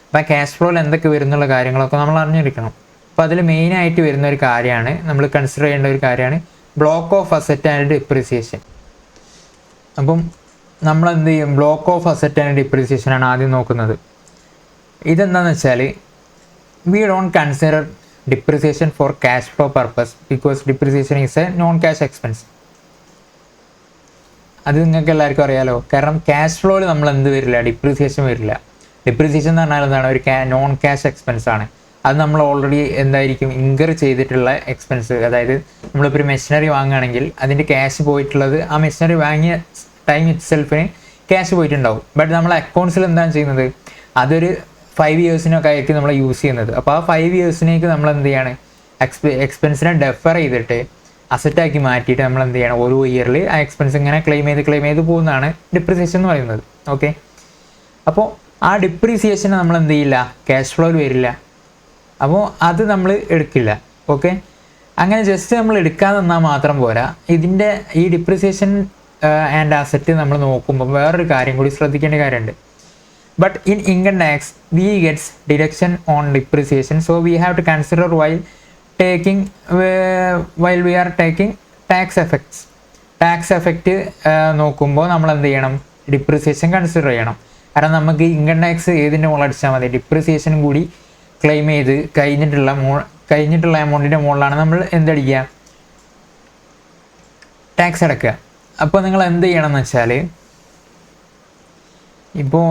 അപ്പോൾ ആ ക്യാഷ് ഫ്ലോയിൽ എന്തൊക്കെ വരുന്നുള്ള കാര്യങ്ങളൊക്കെ നമ്മൾ അറിഞ്ഞിരിക്കണം. അപ്പോൾ അതിൽ മെയിനായിട്ട് വരുന്ന ഒരു കാര്യമാണ്, നമ്മൾ കൺസിഡർ ചെയ്യേണ്ട ഒരു കാര്യമാണ് block of asset and depreciation. അപ്പം നമ്മൾ എന്ത് ചെയ്യും, block of asset and depreciation ആണ് ആദ്യം നോക്കുന്നത്. ഇതെന്താണെന്ന് വെച്ചാൽ we don't consider depreciation for cash flow purpose because depreciation is A non cash expense. അത് നിങ്ങൾക്ക് എല്ലാവർക്കും അറിയാലോ. കാരണം ക്യാഷ് ഫ്ലോയിൽ നമ്മൾ എന്ത് വരില്ല, ഡിപ്രിസിയേഷൻ വരില്ല. ഡിപ്രിസിയേഷൻ എന്ന് പറഞ്ഞാൽ എന്താണ്, ഒരു നോൺ ക്യാഷ് എക്സ്പെൻസ് ആണ്. അത് നമ്മൾ ഓൾറെഡി എന്തായിരിക്കും ഇൻകർ ചെയ്തിട്ടുള്ള എക്സ്പെൻസ്. അതായത് നമ്മളിപ്പോൾ ഒരു മെഷീനറി വാങ്ങുകയാണെങ്കിൽ അതിൻ്റെ ക്യാഷ് പോയിട്ടുള്ളത് ആ മെഷീനറി വാങ്ങിയ ടൈം ഇറ്റ് സെൽഫിന് ക്യാഷ് പോയിട്ടുണ്ടാവും. ബട്ട് നമ്മൾ അക്കൗണ്ട്സിൽ എന്താണ് ചെയ്യുന്നത്, അതൊരു 5 ഇയേഴ്സിനൊക്കെ ആയിരിക്കും നമ്മൾ യൂസ് ചെയ്യുന്നത്. അപ്പോൾ ആ 5 ഇയേഴ്സിനേക്ക് നമ്മൾ എന്ത് ചെയ്യാണ്, എക്സ്പെൻസിനെ ഡെഫർ ചെയ്തിട്ട് അസറ്റാക്കി മാറ്റിയിട്ട് നമ്മൾ എന്ത് ചെയ്യണം, ഓരോ ഇയറിൽ ആ എക്സ്പെൻസ് ഇങ്ങനെ ക്ലെയിം ചെയ്ത് പോകുന്നതാണ് ഡിപ്രിസിയേഷൻ എന്ന് പറയുന്നത്. ഓക്കെ, അപ്പോൾ ആ ഡിപ്രിസിയേഷൻ നമ്മൾ എന്ത് ചെയ്യില്ല, ക്യാഷ് ഫ്ലോയിൽ വരില്ല. അപ്പോൾ അത് നമ്മൾ എടുക്കില്ല. ഓക്കെ, അങ്ങനെ ജസ്റ്റ് നമ്മൾ എടുക്കാതെ നിന്നാൽ മാത്രം പോരാ. ഇതിൻ്റെ ഈ ഡിപ്രിസിയേഷൻ ആൻഡ് അസറ്റ് നമ്മൾ നോക്കുമ്പോൾ വേറൊരു കാര്യം കൂടി ശ്രദ്ധിക്കേണ്ട കാര്യമുണ്ട്. But in income tax we gets deduction on depreciation, so we have to consider while we are taking tax effects. Tax effect നോക്കുമ്പോൾ നമ്മൾ എന്ത് ചെയ്യണം, ഡിപ്രിസിയേഷൻ കൺസിഡർ ചെയ്യണം. കാരണം നമുക്ക് ഇൻകം ടാക്സ് ഏതിൻ്റെ മുകളിൽ അടിച്ചാൽ മതി, ഡിപ്രിസിയേഷനും കൂടി ക്ലെയിം ചെയ്ത് കഴിഞ്ഞിട്ടുള്ള എമൗണ്ടിൻ്റെ മുകളിലാണ് നമ്മൾ എന്തടിക്കുക, ടാക്സ് അടക്കുക. അപ്പോൾ നിങ്ങൾ എന്ത് ചെയ്യണം എന്ന് വെച്ചാൽ, ഇപ്പോൾ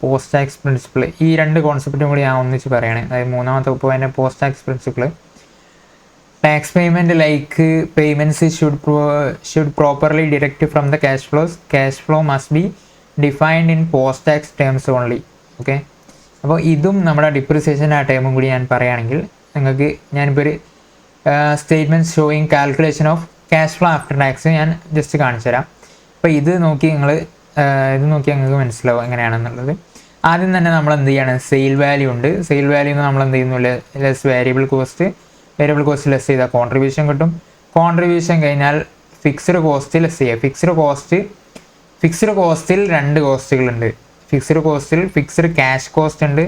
പോസ്റ്റ് ടാക്സ് പ്രിൻസിപ്പിൾ, ഈ 2 കോൺസെപ്റ്റും കൂടി ഞാൻ ഒന്നിച്ച് പറയുകയാണ്. അതായത് മൂന്നാമത്തെ point post tax principle. Tax payment like payments should properly deduct from the cash flows. Cash flow must be defined in post tax terms only. Okay, അപ്പോൾ ഇതും നമ്മുടെ ഡിപ്രിസിയേഷൻ ആ ടേമും കൂടി ഞാൻ പറയുകയാണെങ്കിൽ നിങ്ങൾക്ക് ഞാനിപ്പോൾ ഒരു statement showing calculation of cash flow after tax ഞാൻ ജസ്റ്റ് കാണിച്ചു തരാം. അപ്പോൾ ഇത് നോക്കി നിങ്ങൾക്ക് മനസ്സിലാവും എങ്ങനെയാണെന്നുള്ളത്. ആദ്യം തന്നെ നമ്മൾ എന്ത് ചെയ്യാണ്, സെയിൽ വാല്യൂ ഉണ്ട്. സെയിൽ വാല്യൂ നമ്മൾ എന്ത് ചെയ്യുന്നു, ലെസ് വേരിയബിൾ കോസ്റ്റ് ലെസ് ചെയ്താൽ കോൺട്രിബ്യൂഷൻ കിട്ടും. കോൺട്രിബ്യൂഷൻ കഴിഞ്ഞാൽ ഫിക്സ്ഡ് കോസ്റ്റ് ലെസ് ചെയ്യുക. ഫിക്സ്ഡ് കോസ്റ്റിൽ 2 കോസ്റ്റുകളുണ്ട്. ഫിക്സ്ഡ് ക്യാഷ് കോസ്റ്റ് ഉണ്ട്,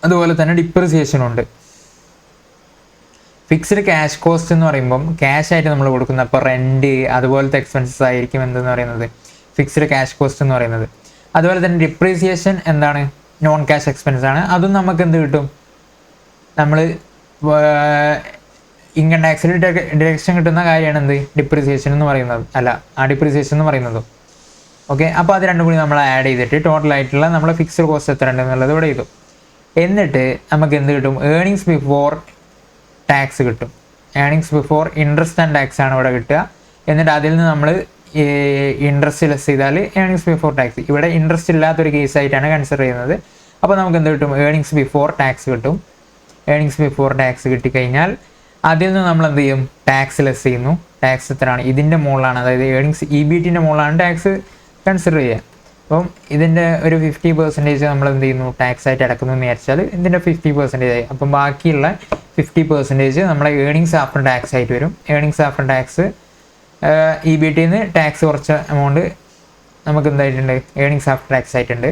അതുപോലെ തന്നെ ഡിപ്രിസിയേഷനും ഉണ്ട്. ഫിക്സ്ഡ് ക്യാഷ് കോസ്റ്റ് എന്ന് പറയുമ്പം ക്യാഷ് ആയിട്ട് നമ്മൾ കൊടുക്കുന്ന, അപ്പോൾ റെൻറ്റ് അതുപോലത്തെ എക്സ്പെൻസസ് ആയിരിക്കും എന്തെന്ന് പറയുന്നത് ഫിക്സ്ഡ് ക്യാഷ് കോസ്റ്റ് എന്ന് പറയുന്നത്. അതുപോലെ തന്നെ ഡിപ്രീസിയേഷൻ എന്താണ്, നോൺ ക്യാഷ് എക്സ്പെൻസ് ആണ്. അതും നമുക്ക് എന്ത് കിട്ടും, നമ്മൾ ഇൻകം ടാക്സിൽ ഡിഡക്ഷൻ കിട്ടുന്ന കാര്യമാണ് എന്ത്, ഡിപ്രീസിയേഷൻ എന്ന് പറയുന്നത്, ഡിപ്രീസിയേഷൻ എന്ന് പറയുന്നത്. ഓക്കെ, അപ്പോൾ അത് രണ്ടും കൂടി നമ്മൾ ആഡ് ചെയ്തിട്ട് ടോട്ടലായിട്ടുള്ള നമ്മളെ ഫിക്സ്ഡ് കോസ്റ്റ് എത്ര ഉണ്ട് എന്നുള്ളത് ഇവിടെ ചെയ്തു. എന്നിട്ട് നമുക്ക് എന്ത് കിട്ടും, ഏർണിങ്സ് ബിഫോർ ടാക്സ് കിട്ടും. Earnings before interest and tax ആണ് ഇവിടെ കിട്ടുക. എന്നിട്ട് അതിൽ നിന്ന് നമ്മൾ ഇൻട്രസ്റ്റ് ലെസ് ചെയ്താൽ ഏണിങ്സ് ബിഫോർ ടാക്സ്. ഇവിടെ ഇൻട്രസ്റ്റ് ഇല്ലാത്തൊരു കേസായിട്ടാണ് കൺസിഡർ ചെയ്യുന്നത്. അപ്പോൾ നമുക്ക് എന്ത് കിട്ടും? ഏണിങ്സ് ബിഫോർ ടാക്സ് കിട്ടും. ഏണിങ്സ് ബിഫോർ ടാക്സ് കിട്ടിക്കഴിഞ്ഞാൽ അതിൽ നിന്ന് നമ്മൾ എന്ത് ചെയ്യും? ടാക്സ് ലെസ് ചെയ്യുന്നു. ടാക്സ് എത്രയാണ്? ഇതിൻ്റെ മുകളിലാണ്, അതായത് ഏണിങ്സ് EBTൻ്റെ മുകളിലാണ് ടാക്സ് കൺസിഡർ ചെയ്യുക. അപ്പം ഇതിൻ്റെ ഒരു 50% നമ്മൾ എന്ത് ചെയ്യുന്നു? ടാക്സ് ആയിട്ട് അടക്കുന്നു എന്ന് വിചാരിച്ചാൽ ഇതിൻ്റെ 50% ആയി. അപ്പം ബാക്കിയുള്ള 50% നമ്മളെ ഏണിങ്സ് ആഫ്റ്റർ ടാക്സ് ആയിട്ട് വരും. ഏണിങ്സ് ആഫ്റ്റർ ടാക്സ് EBTയിൽ നിന്ന് ടാക്സ് കുറച്ച എമൗണ്ട് നമുക്ക് എന്തായിട്ടുണ്ട്? ഏണിങ്സ് ആഫ്റ്റർ ടാക്സ് ആയിട്ടുണ്ട്.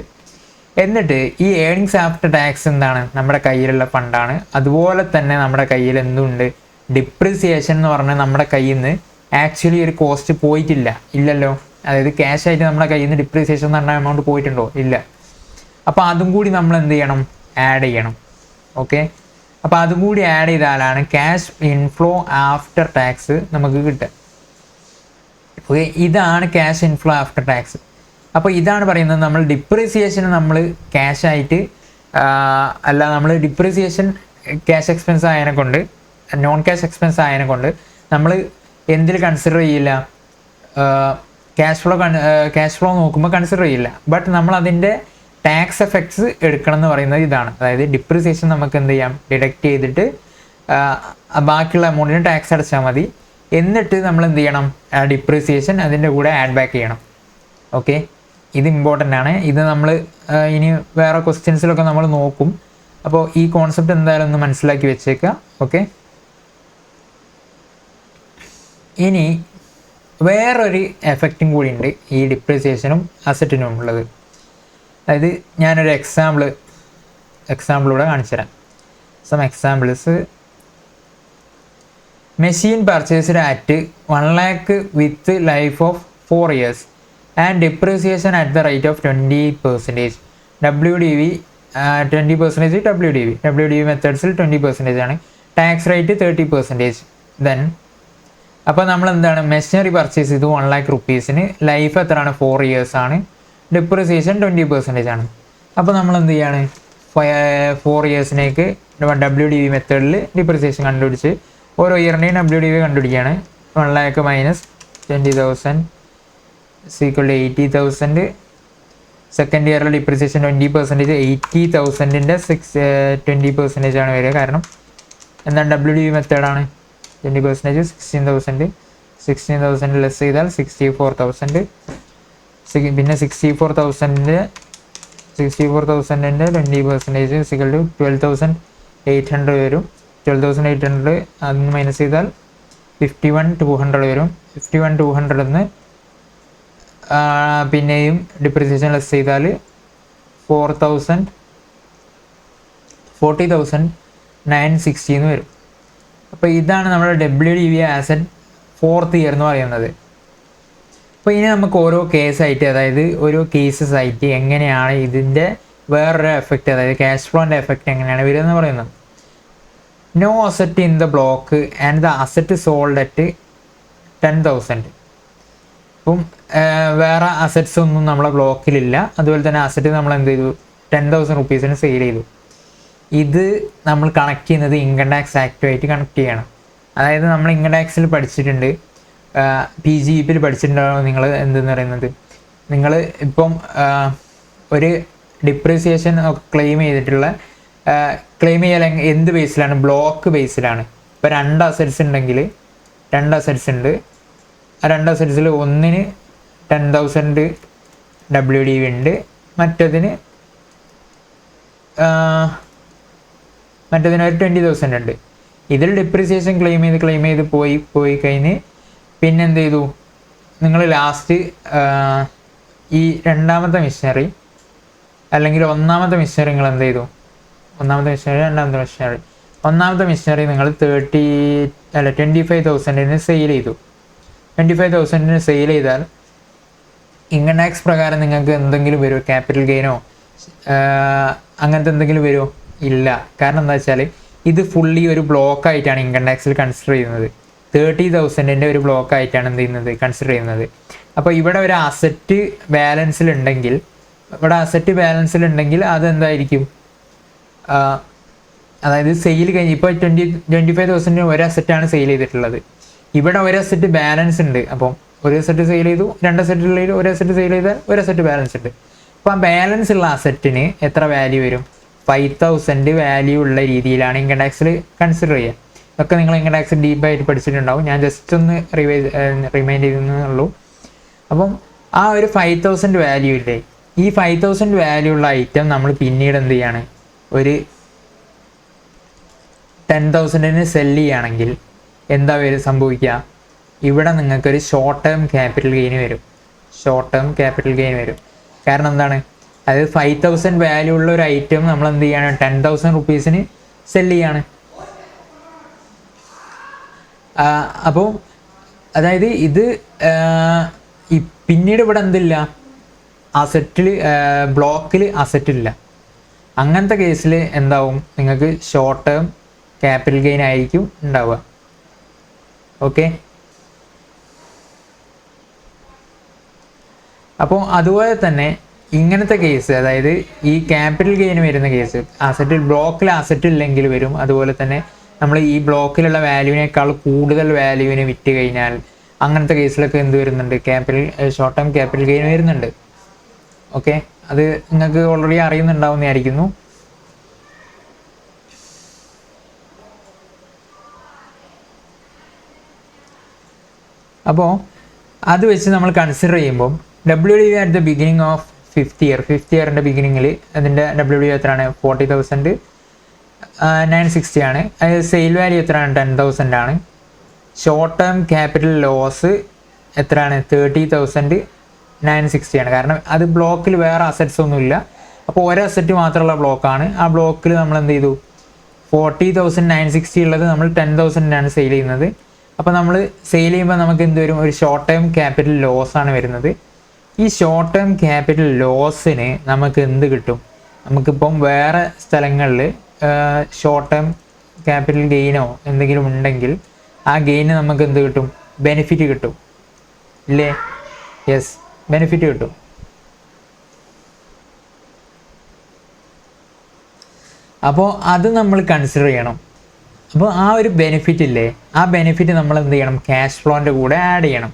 എന്നിട്ട് ഈ ഏണിങ്സ് ആഫ്റ്റർ ടാക്സ് എന്താണ്? നമ്മുടെ കയ്യിലുള്ള ഫണ്ടാണ്. അതുപോലെ തന്നെ നമ്മുടെ കയ്യിൽ എന്തുണ്ട്? ഡിപ്രിസിയേഷൻ എന്ന് പറഞ്ഞാൽ നമ്മുടെ കയ്യിൽ നിന്ന് ആക്ച്വലി ഒരു കോസ്റ്റ് പോയിട്ടില്ല, ഇല്ലല്ലോ. അതായത് ക്യാഷ് ആയിട്ട് നമ്മുടെ കയ്യിൽ നിന്ന് ഡിപ്രിസിയേഷൻ എന്ന് പറഞ്ഞ എമൗണ്ട് പോയിട്ടുണ്ടോ? ഇല്ല. അപ്പോൾ അതും കൂടി നമ്മൾ എന്ത് ചെയ്യണം? ആഡ് ചെയ്യണം. ഓക്കെ, അപ്പോൾ അതും കൂടി ആഡ് ചെയ്താലാണ് ക്യാഷ് ഇൻഫ്ലോ ആഫ്റ്റർ ടാക്സ് നമുക്ക് കിട്ടുക. ഓക്കെ, ഇതാണ് ക്യാഷ് ഇൻഫ്ലോ ആഫ്റ്റർ ടാക്സ്. അപ്പോൾ ഇതാണ് പറയുന്നത്, നമ്മൾ ഡിപ്രിസിയേഷൻ നമ്മൾ ക്യാഷ് ആയിട്ട് അല്ല, നമ്മൾ ഡിപ്രിസിയേഷൻ ക്യാഷ് എക്സ്പെൻസ് ആയതിനെ കൊണ്ട്, നോൺ ക്യാഷ് എക്സ്പെൻസ് ആയതിനെ കൊണ്ട് നമ്മൾ എന്തിൽ കൺസിഡർ ചെയ്യില്ല? ക്യാഷ് ഫ്ലോ നോക്കുമ്പോൾ കൺസിഡർ ചെയ്യില്ല. ബട്ട് നമ്മൾ അതിൻ്റെ ടാക്സ് എഫക്ട്സ് എടുക്കണം എന്ന് പറയുന്നത് ഇതാണ്. അതായത് ഡിപ്രിസിയേഷൻ നമുക്ക് എന്ത് ചെയ്യാം? ഡിഡക്റ്റ് ചെയ്തിട്ട് ബാക്കിയുള്ള എമൗണ്ടിന് ടാക്സ് അടച്ചാൽ മതി. എന്നിട്ട് നമ്മൾ എന്ത് ചെയ്യണം? ഡിപ്രിസിയേഷൻ അതിൻ്റെ കൂടെ ആഡ് ബാക്ക് ചെയ്യണം. ഓക്കെ, ഇത് ഇമ്പോർട്ടൻ്റ് ആണ്. ഇത് നമ്മൾ ഇനി വേറെ ക്വസ്റ്റ്യൻസിലൊക്കെ നമ്മൾ നോക്കും. അപ്പോൾ ഈ കോൺസെപ്റ്റ് എന്തായാലും ഒന്ന് മനസ്സിലാക്കി വെച്ചേക്കുക. ഓക്കെ, ഇനി വേറൊരു എഫക്റ്റും കൂടി ഉണ്ട് ഈ ഡിപ്രിസിയേഷനും അസറ്റിനും ഉള്ളത്. അതായത് ഞാനൊരു എക്സാമ്പിളൂടെ കാണിച്ചു തരാം. Some examples. Machine purchased at 1 lakh with life of 4 years and depreciation at the rate of 20%. WDV 20% WDV മെത്തേഡ്സിൽ 20% ആണ്. Tax rate 30%. ദെൻ അപ്പോൾ നമ്മൾ എന്താണ്? മെഷീനറി പർച്ചേസ് ചെയ്തു 1 lakh rupeesന്. ലൈഫ് എത്രയാണ്? 4 years ആണ്. ഡിപ്രിസിയേഷൻ 20% ആണ്. അപ്പോൾ നമ്മൾ എന്ത് ചെയ്യാണ്? 4 yearsനേക്ക് WDV മെത്തേഡിൽ ഡിപ്രിസിയേഷൻ കണ്ടുപിടിച്ച് ഓരോ ഇയറിൻ്റെയും WDV കണ്ടുപിടിക്കുകയാണ്. 1 lakh minus 20,000 = 80,000. സെക്കൻഡ് ഇയറിലെ ഡിപ്രിസിയേഷൻ 20%. 80,000ൻ്റെ 20% ആണ് വരിക. കാരണം എന്താണ്? WDV മെത്തേഡാണ്. 20% 16,000. 16,000 ലെസ് ചെയ്താൽ 64,000. പിന്നെ 64,000ൻ്റെ 20% = 12,800 വരും. 12,800 അതിന് മൈനസ് ചെയ്താൽ 51,200 വരും. 51,200 പിന്നെയും ഡിപ്രിസിയേഷൻ ലെസ് ചെയ്താൽ 40,960 വരും. അപ്പോൾ ഇതാണ് നമ്മുടെ WDV ആസറ്റ് 4th ഇയർ എന്ന് പറയുന്നത്. അപ്പോൾ ഇനി നമുക്ക് ഓരോ കേസായിട്ട്, അതായത് ഓരോ കേസസ് ആയിട്ട് എങ്ങനെയാണ് ഇതിൻ്റെ വേറൊരു എഫക്റ്റ്, അതായത് ക്യാഷ് ഫ്ലോൻ്റെ എഫക്റ്റ് എങ്ങനെയാണ് വരിക എന്ന് പറയുന്നത്. No asset in the block and the asset sold at 10,000. അപ്പം വേറെ അസറ്റ്സ് ഒന്നും നമ്മളെ ബ്ലോക്കിലില്ല. അതുപോലെ തന്നെ അസറ്റ് നമ്മൾ എന്ത് ചെയ്തു? 10,000 rupeesന് സെയിൽ ചെയ്തു. ഇത് നമ്മൾ കണക്ട് ചെയ്യുന്നത് ഇൻകം ടാക്സ് ആക്റ്റുമായിട്ട് കണക്ട് ചെയ്യണം. അതായത് നമ്മൾ ഇൻകം ടാക്സിൽ പഠിച്ചിട്ടുണ്ട്, PGEPയിൽ പഠിച്ചിട്ടുണ്ടാവും നിങ്ങൾ എന്തെന്ന് പറയുന്നത്. നിങ്ങൾ ഇപ്പം ഒരു ഡിപ്രിസിയേഷൻ ക്ലെയിം ചെയ്തിട്ടുള്ള ക്ലെയിം ചെയ്യാൻ എന്ത് ബേസിലാണ്? ബ്ലോക്ക് ബേസിലാണ്. ഇപ്പോൾ 2 അസറ്റ്സ് ഉണ്ടെങ്കിൽ 2 അസറ്റ്സ് ഉണ്ട്. ആ 2 അസറ്റ്സിൽ ഒന്നിന് 10,000 WDV ഉണ്ട്, മറ്റതിന് ഒരു 20,000 ഉണ്ട്. ഇതിൽ ഡിപ്രിസിയേഷൻ ക്ലെയിം ചെയ്ത് പോയി കഴിഞ്ഞ് പിന്നെ എന്ത് ചെയ്തു? നിങ്ങൾ ലാസ്റ്റ് ഈ രണ്ടാമത്തെ മിഷനറി അല്ലെങ്കിൽ ഒന്നാമത്തെ മിഷനറി നിങ്ങൾ എന്ത് ചെയ്തു? ഒന്നാമത്തെ മിഷനറി നിങ്ങൾ 25,000 സെയിൽ ചെയ്തു. 25,000 സെയിൽ ചെയ്താൽ ഇൻകം ടാക്സ് പ്രകാരം നിങ്ങൾക്ക് എന്തെങ്കിലും വരുമോ? ക്യാപിറ്റൽ ഗെയിനോ അങ്ങനത്തെ എന്തെങ്കിലും വരുമോ? ഇല്ല. കാരണം എന്താ വെച്ചാൽ ഇത് ഫുള്ളി ഒരു ബ്ലോക്കായിട്ടാണ് ഇൻകം ടാക്സിൽ കൺസിഡർ ചെയ്യുന്നത്. 30,000ൻ്റെ ഒരു ബ്ലോക്കായിട്ടാണ് എന്ത് ചെയ്യുന്നത്? കൺസിഡർ ചെയ്യുന്നത്. അപ്പോൾ ഇവിടെ ഒരു അസറ്റ് ബാലൻസിലുണ്ടെങ്കിൽ അതെന്തായിരിക്കും? അതായത് സെയിൽ കഴിഞ്ഞ് ഇപ്പോൾ 25,000 ഒരു അസറ്റാണ് സെയിൽ ചെയ്തിട്ടുള്ളത്. ഇവിടെ ഒരു അസറ്റ് ബാലൻസ് ഉണ്ട്. അപ്പം ഒരു അസറ്റ് സെയിൽ ചെയ്തു, 2 അസറ്റുകളിൽ ഒരു അസറ്റ് സെയിൽ ചെയ്താൽ ഒരു അസറ്റ് ബാലൻസ് ഉണ്ട്. അപ്പോൾ ആ ബാലൻസ് ഉള്ള അസറ്റിന് എത്ര വാല്യൂ വരും? 5000 വാല്യൂ ഉള്ള രീതിയിലാണ് ഇൻകം ടാക്സിൽ കൺസിഡർ ചെയ്യുക. ഇതൊക്കെ നിങ്ങൾ ഇൻകം ടാക്സ് ഡീപ്പായിട്ട് പഠിച്ചിട്ടുണ്ടാവും, ഞാൻ ജസ്റ്റ് ഒന്ന് റിമൈൻഡ് ചെയ്യുന്നുള്ളൂ. അപ്പം ആ ഒരു 5000 വാല്യൂ ഇല്ലേ, ഈ 5000 വാല്യൂ ഉള്ള ഐറ്റം നമ്മൾ പിന്നീട് എന്ത് ചെയ്യാണ്, ഒരു 10,000 സെല് ചെയ്യുകയാണെങ്കിൽ എന്താ സംഭവിക്കുക? ഇവിടെ നിങ്ങൾക്കൊരു ഷോർട്ട് ടേം ക്യാപിറ്റൽ ഗെയിൻ വരും. ഷോർട്ട് ടേം ക്യാപിറ്റൽ ഗെയിൻ വരും. കാരണം എന്താണ്? അതായത് 5000 വാല്യൂ ഉള്ള ഒരു ഐറ്റം നമ്മൾ എന്ത് ചെയ്യാണ്, 10,000 റുപ്പീസിന് സെല് ചെയ്യാണ്. അപ്പോൾ അതായത് ഇത് പിന്നീട് ഇവിടെ എന്തില്ല, അസറ്റിൽ ബ്ലോക്കിൽ അസറ്റില്ല. അങ്ങനത്തെ കേസിൽ എന്താവും, നിങ്ങൾക്ക് ഷോർട്ട് ടേം ക്യാപിറ്റൽ ഗെയിൻ ആയിരിക്കും ഉണ്ടാവുക. ഓക്കെ, അപ്പോൾ അതുപോലെ തന്നെ ഇങ്ങനത്തെ കേസ്, അതായത് ഈ ക്യാപിറ്റൽ ഗെയിൻ വരുന്ന കേസ്, അസറ്റിൽ ബ്ലോക്കിൽ അസറ്റ് ഇല്ലെങ്കിൽ വരും. അതുപോലെ തന്നെ നമ്മൾ ഈ ബ്ലോക്കിലുള്ള വാല്യൂവിനേക്കാൾ കൂടുതൽ വാല്യൂവിന് വിറ്റ് കഴിഞ്ഞാൽ അങ്ങനത്തെ കേസിലൊക്കെ എന്ത് വരുന്നുണ്ട്, ഷോർട്ട് ടേം ക്യാപിറ്റൽ ഗെയിൻ വരുന്നുണ്ട്. ഓക്കെ, അത് നിങ്ങൾക്ക് ഓൾറെഡി അറിയുന്നുണ്ടാവുന്നതായിരിക്കുന്നു. അപ്പോൾ അത് വെച്ച് നമ്മൾ കൺസിഡർ ചെയ്യുമ്പം WDV at the beginning of fifth ഇയറിൻ്റെ ബിഗിനിങ്ങിൽ അതിൻ്റെ WDV എത്രയാണ്? 40,960 ആണ്. അതായത് സെയിൽ വാല്യൂ എത്രയാണ്? 10,000 ആണ്. ഷോർട്ട് ടേം ക്യാപിറ്റൽ ലോസ് എത്രയാണ്? 30,960 ആണ്. കാരണം അത് ബ്ലോക്കിൽ വേറെ അസറ്റ്സ് ഒന്നുമില്ല. അപ്പോൾ ഒരു അസറ്റ് മാത്രമുള്ള ബ്ലോക്കാണ്. ആ ബ്ലോക്കിൽ നമ്മൾ എന്ത് ചെയ്തു, 40,960 ഉള്ളത് നമ്മൾ 10,000 സെയിൽ ചെയ്യുന്നത്. അപ്പോൾ നമ്മൾ സെയിൽ ചെയ്യുമ്പോൾ നമുക്ക് എന്ത് വരും, ഒരു ഷോർട്ട് ടേം ക്യാപിറ്റൽ ലോസ് ആണ് വരുന്നത്. ഈ ഷോർട്ട് ടേം ക്യാപിറ്റൽ ലോസിന് നമുക്ക് എന്ത് കിട്ടും? നമുക്കിപ്പം വേറെ സ്ഥലങ്ങളിൽ ഷോർട്ട് ടേം ക്യാപിറ്റൽ ഗെയിനോ എന്തെങ്കിലും ഉണ്ടെങ്കിൽ ആ ഗെയിന് നമുക്ക് എന്ത് കിട്ടും? ബെനിഫിറ്റ് കിട്ടും ഇല്ലേ? യെസ്, ബെനിഫിറ്റ് കിട്ടും. അപ്പോൾ അത് നമ്മൾ കൺസിഡർ ചെയ്യണം. അപ്പോൾ ആ ഒരു ബെനിഫിറ്റ് ഇല്ലേ, ആ ബെനിഫിറ്റ് നമ്മൾ എന്ത് ചെയ്യണം? ക്യാഷ് ഫ്ലോൻ്റെ കൂടെ ആഡ് ചെയ്യണം.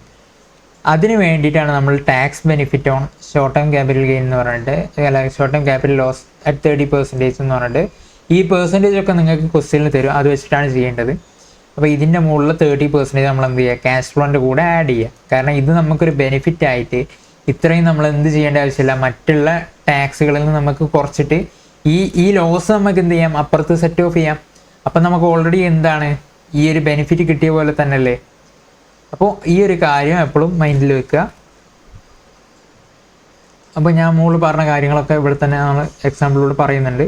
അതിന് വേണ്ടിയിട്ടാണ് നമ്മൾ tax benefit on short term capital gain എന്ന് പറഞ്ഞിട്ട്, അല്ല short term capital loss at 30% എന്ന് പറഞ്ഞിട്ട്, ഈ പെർസെൻറ്റേജ് ഒക്കെ നിങ്ങൾക്ക് ക്വസ്റ്റ്യനിൽ തരും, അത് വെച്ചിട്ടാണ് ചെയ്യേണ്ടത്. അപ്പോൾ ഇതിൻ്റെ മുകളിൽ 30% നമ്മൾ എന്ത് ചെയ്യുക, ക്യാഷ് ഫ്ലോൻ്റെ കൂടെ ആഡ് ചെയ്യുക. കാരണം ഇത് നമുക്കൊരു ബെനിഫിറ്റ് ആയിട്ട് ഇത്രയും നമ്മൾ എന്ത് ചെയ്യേണ്ട ആവശ്യമില്ല, മറ്റുള്ള ടാക്സുകളിൽ നിന്ന് നമുക്ക് കുറച്ചിട്ട് ഈ ലോസ് നമുക്ക് എന്ത് ചെയ്യാം, അപ്പുറത്ത് സെറ്റ് ഓഫ് ചെയ്യാം. അപ്പം നമുക്ക് ഓൾറെഡി എന്താണ്, ഈ ഒരു ബെനിഫിറ്റ് കിട്ടിയ പോലെ തന്നെ അല്ലേ. അപ്പോൾ ഈ ഒരു കാര്യം എപ്പോഴും മൈൻഡിൽ വെക്കുക. അപ്പോൾ ഞാൻ മുകളിൽ പറഞ്ഞ കാര്യങ്ങളൊക്കെ ഇവിടെ തന്നെ നമ്മൾ എക്സാമ്പിളിലൂടെ പറയുന്നുണ്ട്.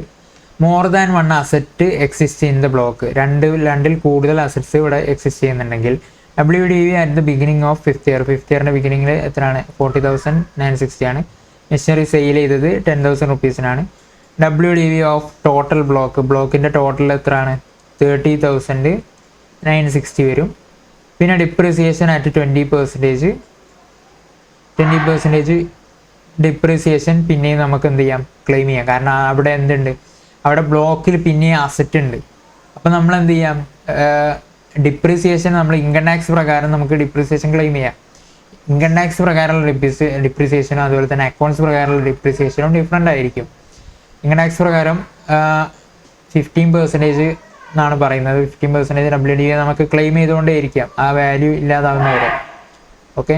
More than one asset exist in the block, രണ്ടിൽ കൂടുതൽ അസറ്റ്സ് ഇവിടെ എക്സിസ്റ്റ് ചെയ്യുന്നുണ്ടെങ്കിൽ WDV at the beginning of fifth ഇയറിൻ്റെ ബിഗിനിങ്ങിൽ എത്രയാണ്? 40,960 ആണ്. മെഷീനറി സെയിൽ ചെയ്തത് 10,000 റുപ്പീസിനാണ്. WDV ഓഫ് ടോട്ടൽ ബ്ലോക്കിൻ്റെ ടോട്ടൽ എത്രയാണ്? 30,960 വരും. പിന്നെ ഡിപ്രിസിയേഷൻ അറ്റ് 20% ഡിപ്രിസിയേഷൻ പിന്നെയും നമുക്ക് എന്ത് ചെയ്യാം, ക്ലെയിം ചെയ്യാം. കാരണം അവിടെ എന്തുണ്ട്, അവിടെ ബ്ലോക്കിൽ പിന്നെയും അസറ്റ് ഉണ്ട്. അപ്പോൾ നമ്മൾ എന്ത് ചെയ്യാം, ഡിപ്രിസിയേഷൻ നമ്മൾ ഇൻകം ടാക്സ് പ്രകാരം നമുക്ക് ഡിപ്രിസിയേഷൻ ക്ലെയിം ചെയ്യാം. ഇൻകം ടാക്സ് പ്രകാരമുള്ള ഡിപ്രിസിയേഷനും അതുപോലെ തന്നെ അക്കൗണ്ട്സ് പ്രകാരമുള്ള ഡിപ്രിസിയേഷനും ഡിഫറെൻ്റ് ആയിരിക്കും. ഇൻകം ടാക്സ് പ്രകാരം 15% എന്നാണ് പറയുന്നത്. 15% WDV നമുക്ക് ക്ലെയിം ചെയ്തുകൊണ്ടേ ഇരിക്കാം, ആ വാല്യൂ ഇല്ലാതാവുന്നവരെ. ഓക്കെ,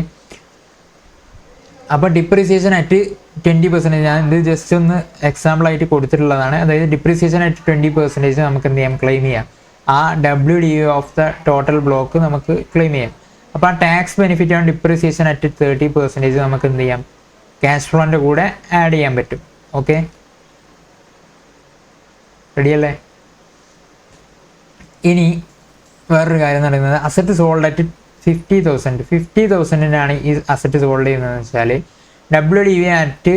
അപ്പോൾ ഡിപ്രിസിയേഷൻ അറ്റ് 20%, ഞാൻ ഇത് ജസ്റ്റ് ഒന്ന് എക്സാമ്പിളായിട്ട് കൊടുത്തിട്ടുള്ളതാണ്. അതായത് ഡിപ്രിസിയേഷൻ അറ്റ് 20% നമുക്ക് എന്ത് ചെയ്യാം, ക്ലെയിം ചെയ്യാം. ആ WDV of the total block നമുക്ക് ക്ലെയിം ചെയ്യാം. അപ്പോൾ ആ ടാക്സ് ബെനിഫിറ്റ് ആണ് ഡിപ്രിസിയേഷൻ അറ്റ് 30% നമുക്ക് എന്ത് ചെയ്യാം, ക്യാഷ് ഫ്ലോൻ്റെ കൂടെ ആഡ് ചെയ്യാൻ പറ്റും. ഓക്കെ, റെഡിയല്ലേ? ഇനി വേറൊരു കാര്യം എന്ന് പറയുന്നത്, അസറ്റ് സോൾഡ് അറ്റ് 50,000 ഈ അസറ്റ് സോൾഡ് ചെയ്യുന്നതെന്ന് വെച്ചാൽ WDV അറ്റ്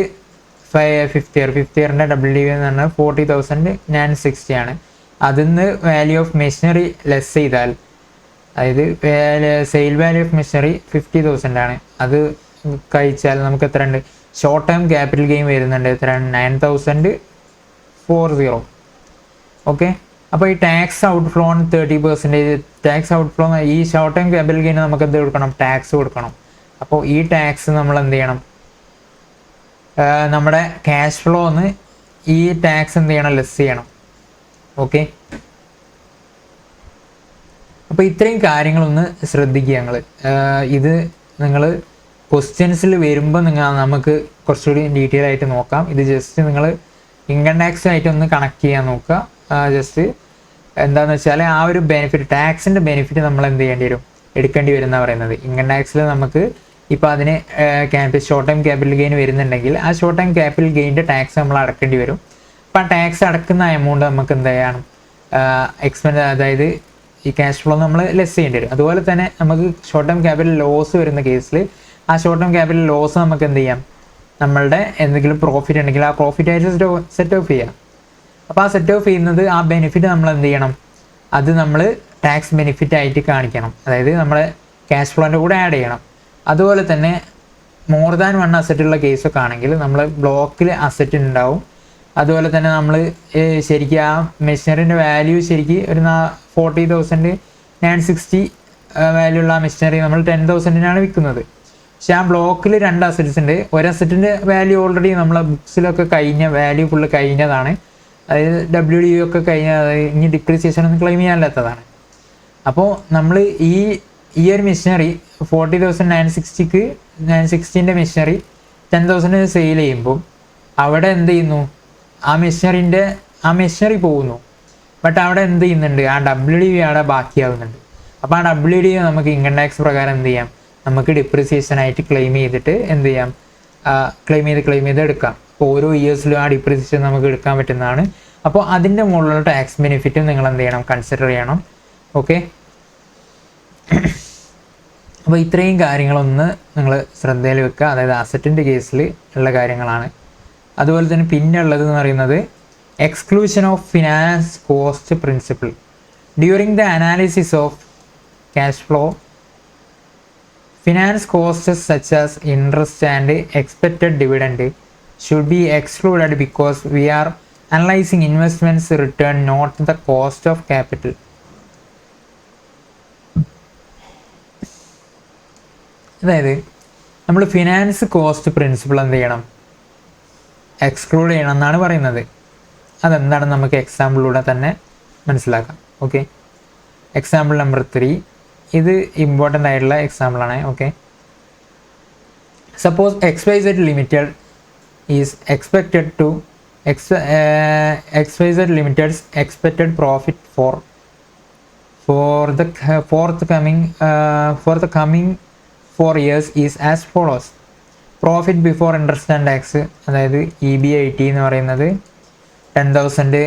ഫിഫ്ത്ത് ഇയറിൻ്റെ WDV എന്ന് പറഞ്ഞാൽ 40,960 ആണ്. അതിന്ന് വാല്യൂ ഓഫ് മെഷീനറി ലെസ് ചെയ്താൽ, അതായത് സെയിൽ വാല്യൂ ഓഫ് മെഷീനറി 50,000 ആണ്. അത് കഴിച്ചാൽ നമുക്ക് എത്ര ഉണ്ട്, ഷോർട്ട് ടേം ക്യാപിറ്റൽ ഗെയിൻ വരുന്നുണ്ട്. എത്രയാണ്? 9,040. ഓക്കെ, അപ്പോൾ ഈ ടാക്സ് ഔട്ട്ഫ്ലോ 30%, ടാക്സ് ഔട്ട്ഫ്ലോ, ഈ ഷോർട്ട് ടൈം ക്യാപിറ്റൽ ഗെയിൻ നമുക്ക് എന്ത് കൊടുക്കണം, ടാക്സ് കൊടുക്കണം. അപ്പോൾ ഈ ടാക്സ് നമ്മൾ എന്ത് ചെയ്യണം, നമ്മുടെ ക്യാഷ് ഫ്ലോ ഒന്ന് ഈ ടാക്സ് എന്ത് ചെയ്യണം, ലെസ് ചെയ്യണം. ഓക്കെ, അപ്പോൾ ഇത്രയും കാര്യങ്ങളൊന്ന് ശ്രദ്ധിക്കുക നിങ്ങൾ. ഇത് നിങ്ങൾ ക്വസ്റ്റ്യൻസിൽ വരുമ്പോൾ നമുക്ക് കുറച്ചുകൂടി ഡീറ്റെയിൽ ആയിട്ട് നോക്കാം. ഇത് ജസ്റ്റ് നിങ്ങൾ ഇൻകം ടാക്സുമായിട്ട് ഒന്ന് കണക്ട് ചെയ്യാൻ നോക്കുക. ജസ്റ്റ് എന്താണെന്ന് വെച്ചാൽ ആ ഒരു ബെനിഫിറ്റ്, ടാക്സിൻ്റെ ബെനിഫിറ്റ് നമ്മൾ എന്ത് ചെയ്യേണ്ടി വരും, എടുക്കേണ്ടി വരും എന്നാണ് പറയുന്നത്. ഇൻകം ടാക്സിൽ നമുക്ക് ഇപ്പോൾ അതിന് ഷോർട്ട് ടൈം ക്യാപിറ്റൽ ഗെയിൻ വരുന്നുണ്ടെങ്കിൽ ആ ഷോർട്ട് ടൈം ക്യാപിറ്റൽ ഗെയിൻ്റെ ടാക്സ് നമ്മൾ അടക്കേണ്ടി വരും. അപ്പോൾ ആ ടാക്സ് അടക്കുന്ന എമൗണ്ട് നമുക്ക് എന്ത് ചെയ്യണം, എക്സ്പെൻസ്, അതായത് ഈ ക്യാഷ് ഫ്ലോ നമ്മൾ ലെസ് ചെയ്യേണ്ടി വരും. അതുപോലെ തന്നെ നമുക്ക് ഷോർട്ട് ടൈം ക്യാപിറ്റൽ ലോസ് വരുന്ന കേസിൽ ആ ഷോർട്ട് ടൈം ക്യാപിറ്റൽ ലോസ് നമുക്ക് എന്ത് ചെയ്യാം, നമ്മളുടെ എന്തെങ്കിലും പ്രോഫിറ്റ് ഉണ്ടെങ്കിൽ ആ പ്രോഫിറ്റ് ആയിട്ട് സെറ്റ് ഓഫ് ചെയ്യാം. അപ്പോൾ ആ സെറ്റ് ഓഫ് ചെയ്യുന്നത്, ആ ബെനിഫിറ്റ് നമ്മൾ എന്ത് ചെയ്യണം, അത് നമ്മൾ ടാക്സ് ബെനിഫിറ്റ് ആയിട്ട് കാണിക്കണം. അതായത് നമ്മുടെ ക്യാഷ് ഫ്ലോൻ്റെ കൂടെ ആഡ് ചെയ്യണം. അതുപോലെ തന്നെ മോർ ദാൻ വൺ അസറ്റുള്ള കേസൊക്കെ ആണെങ്കിൽ നമ്മൾ ബ്ലോക്കിൽ അസറ്റ് ഉണ്ടാവും. അതുപോലെ തന്നെ നമ്മൾ ശരിക്കും ആ മെഷീനറിൻ്റെ വാല്യൂ ശരിക്കും ഒരു 40,000 960 വാല്യൂ ഉള്ള ആ മെഷീനറി നമ്മൾ 10,000-നാണ് വിൽക്കുന്നത്. പക്ഷെ ആ ബ്ലോക്കിൽ 2 അസറ്റ്സ് ഉണ്ട്. ഒരു അസറ്റിൻ്റെ വാല്യൂ ഓൾറെഡി നമ്മളെ ബുക്സിലൊക്കെ കഴിഞ്ഞ വാല്യൂ ഫുള്ള് കഴിഞ്ഞതാണ്. അതായത് WDU ഒക്കെ കഴിഞ്ഞ, അതായത് ഇനി ഡിപ്രീസിയേഷൻ ഒന്നും ക്ലെയിം ചെയ്യാനില്ലാത്തതാണ്. അപ്പോൾ നമ്മൾ ഈ ഒരു മെഷീനറി 40,960-ക്ക് 960-ൻ്റെ മെഷീനറി 10,000 സെയിൽ ചെയ്യുമ്പോൾ അവിടെ എന്ത് ചെയ്യുന്നു, ആ മെഷീനറി പോകുന്നു. ബട്ട് അവിടെ എന്ത് ചെയ്യുന്നുണ്ട്, ആ WDU അവിടെ ബാക്കിയാവുന്നുണ്ട്. അപ്പോൾ ആ WDU നമുക്ക് ഇൻകം ടാക്സ് പ്രകാരം എന്ത് ചെയ്യാം, നമുക്ക് ഡിപ്രീസിയേഷൻ ആയിട്ട് ക്ലെയിം ചെയ്തിട്ട് എന്ത് ചെയ്യാം, ക്ലെയിം ചെയ്ത് എടുക്കാം. അപ്പോൾ ഓരോ ഇയേഴ്സിലും ആ ഡിപ്രീസിയേഷൻ നമുക്ക് എടുക്കാൻ പറ്റുന്നതാണ്. അപ്പോൾ അതിൻ്റെ മുകളിലുള്ള ടാക്സ് ബെനിഫിറ്റും നിങ്ങൾ എന്ത് ചെയ്യണം, കൺസിഡർ ചെയ്യണം. ഓക്കെ, അപ്പോൾ ഇത്രയും കാര്യങ്ങളൊന്ന് നിങ്ങൾ ശ്രദ്ധയിൽ വെക്കുക. അതായത് അസറ്റിൻ്റെ കേസിൽ ഉള്ള കാര്യങ്ങളാണ്. അതുപോലെ തന്നെ പിന്നെ ഉള്ളത് എന്ന് പറയുന്നത് exclusion of finance cost principle during the analysis of cash flow. Finance costs such as interest and expected dividend should be excluded because we are analyzing investments return, not the cost of capital. അതായത് നമ്മൾ finance cost principle എന്ത് ചെയ്യണം, exclude ചെയ്യണം എന്നാണ് പറയുന്നത്. അതെന്താണെന്ന് നമുക്ക് എക്സാമ്പിളിലൂടെ തന്നെ മനസ്സിലാക്കാം. ഓക്കെ, എക്സാമ്പിൾ നമ്പർ 3, ഇത് ഇമ്പോർട്ടൻ്റ് ആയിട്ടുള്ള എക്സാമ്പിളാണ്. Okay, suppose XYZ limited is expected to XYZ limited's expected profit for the coming 4 years is as follows. Profit before interest and tax, അതായത് EBIT എന്ന് പറയുന്നത് 10,000,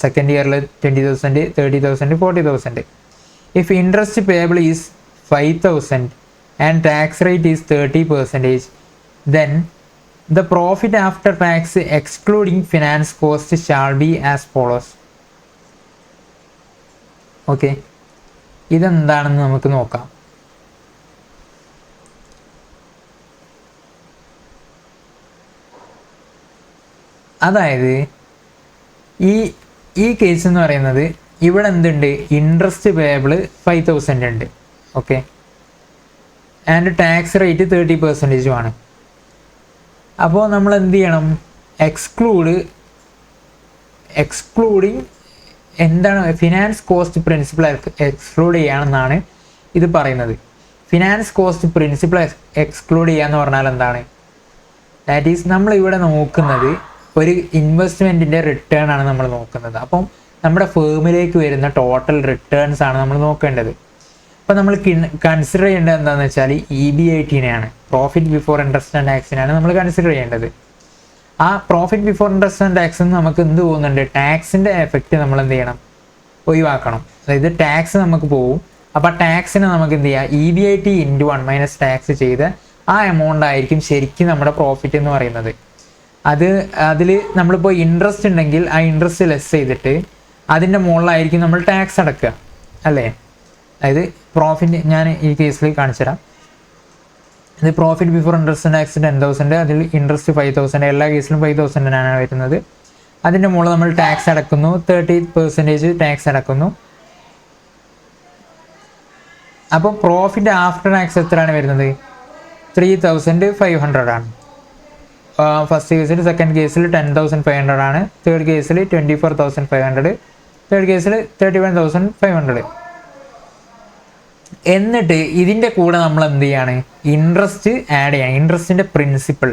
സെക്കൻഡ് ഇയറിൽ 20,000, 30,000, 40,000. If interest payable is 5,000 and tax rate is 30%, then the profit after tax excluding finance cost shall be as follows. Okay, ഇതെന്താണെന്ന് നമുക്ക് നോക്കാം. അതായത് ഈ case എന്ന് പറയുന്നത്, ഇവിടെ എന്തുണ്ട്, ഇൻട്രസ്റ്റ് പേയബിൾ 5,000 ഉണ്ട്. ഓക്കെ, ആൻഡ് ടാക്സ് റേറ്റ് 30%ആണ്. അപ്പോൾ നമ്മൾ എന്ത് ചെയ്യണം, എക്സ്ക്ലൂഡിങ് എന്താണ്, ഫിനാൻസ് കോസ്റ്റ് പ്രിൻസിപ്പിൾ എക്സ്ക്ലൂഡ് ചെയ്യാമെന്നാണ് ഇത് പറയുന്നത്. ഫിനാൻസ് കോസ്റ്റ് പ്രിൻസിപ്പിൾ എക്സ്ക്ലൂഡ് ചെയ്യാന്ന് പറഞ്ഞാൽ എന്താണ്, ദാറ്റ് ഈസ് നമ്മൾ ഇവിടെ നോക്കുന്നത് ഒരു ഇൻവെസ്റ്റ്മെൻറ്റിൻ്റെ റിട്ടേൺ ആണ് നമ്മൾ നോക്കുന്നത്. അപ്പം നമ്മുടെ ഫേമിലേക്ക് വരുന്ന ടോട്ടൽ റിട്ടേൺസ് ആണ് നമ്മൾ നോക്കേണ്ടത്. അപ്പോൾ നമ്മൾ കൺസിഡർ ചെയ്യേണ്ടത് എന്താണെന്ന് വെച്ചാൽ EBIT-നെയാണ്, പ്രോഫിറ്റ് ബിഫോർ ഇൻട്രസ്റ്റ് ആൻഡ് ടാക്സിനാണ് നമ്മൾ കൺസിഡർ ചെയ്യേണ്ടത്. ആ profit before interest and tax നമുക്ക് എന്ത് പോകുന്നുണ്ട്, ടാക്സിൻ്റെ എഫക്റ്റ് നമ്മൾ എന്ത് ചെയ്യണം, ഒഴിവാക്കണം. അതായത് ടാക്സ് നമുക്ക് പോകും. അപ്പോൾ ടാക്സിനെ നമുക്ക് എന്ത് ചെയ്യുക, EBIT × 1 - ടാക്സ് ചെയ്ത് ആ എമൗണ്ട് ആയിരിക്കും ശരിക്കും നമ്മുടെ പ്രോഫിറ്റ് എന്ന് പറയുന്നത്. അതിൽ നമ്മളിപ്പോൾ ഇൻട്രസ്റ്റ് ഉണ്ടെങ്കിൽ ആ ഇൻട്രസ്റ്റ് ലെസ് ചെയ്തിട്ട് അതിൻ്റെ മുകളിലായിരിക്കും നമ്മൾ ടാക്സ് അടക്കുക, അല്ലേ? അതായത് പ്രോഫിറ്റ് ഞാൻ ഈ കേസിൽ കാണിച്ചു തരാം. ഇത് profit before interest and tax 10,000, അതിൽ ഇൻട്രസ്റ്റ് 5,000, എല്ലാ കേസിലും 5,000-നാണ് വരുന്നത്. അതിൻ്റെ മുകളിൽ നമ്മൾ ടാക്സ് അടക്കുന്നു, 30% ടാക്സ് അടക്കുന്നു. അപ്പോൾ പ്രോഫിറ്റ് ആഫ്റ്റർ ടാക്സ് എത്രയാണ് വരുന്നത്, 3,500 ആണ്. ഫസ്റ്റ് കേസിൽ, സെക്കൻഡ് കേസിൽ 10,500 ആണ്, തേർഡ് കേസിൽ 24,500, തേർഡ് കേസിൽ 31,500. എന്നിട്ട് ഇതിൻ്റെ കൂടെ നമ്മൾ എന്ത് ചെയ്യാണ്, ഇൻട്രസ്റ്റ് ആഡ് ചെയ്യണം. ഇൻട്രസ്റ്റിൻ്റെ പ്രിൻസിപ്പിൾ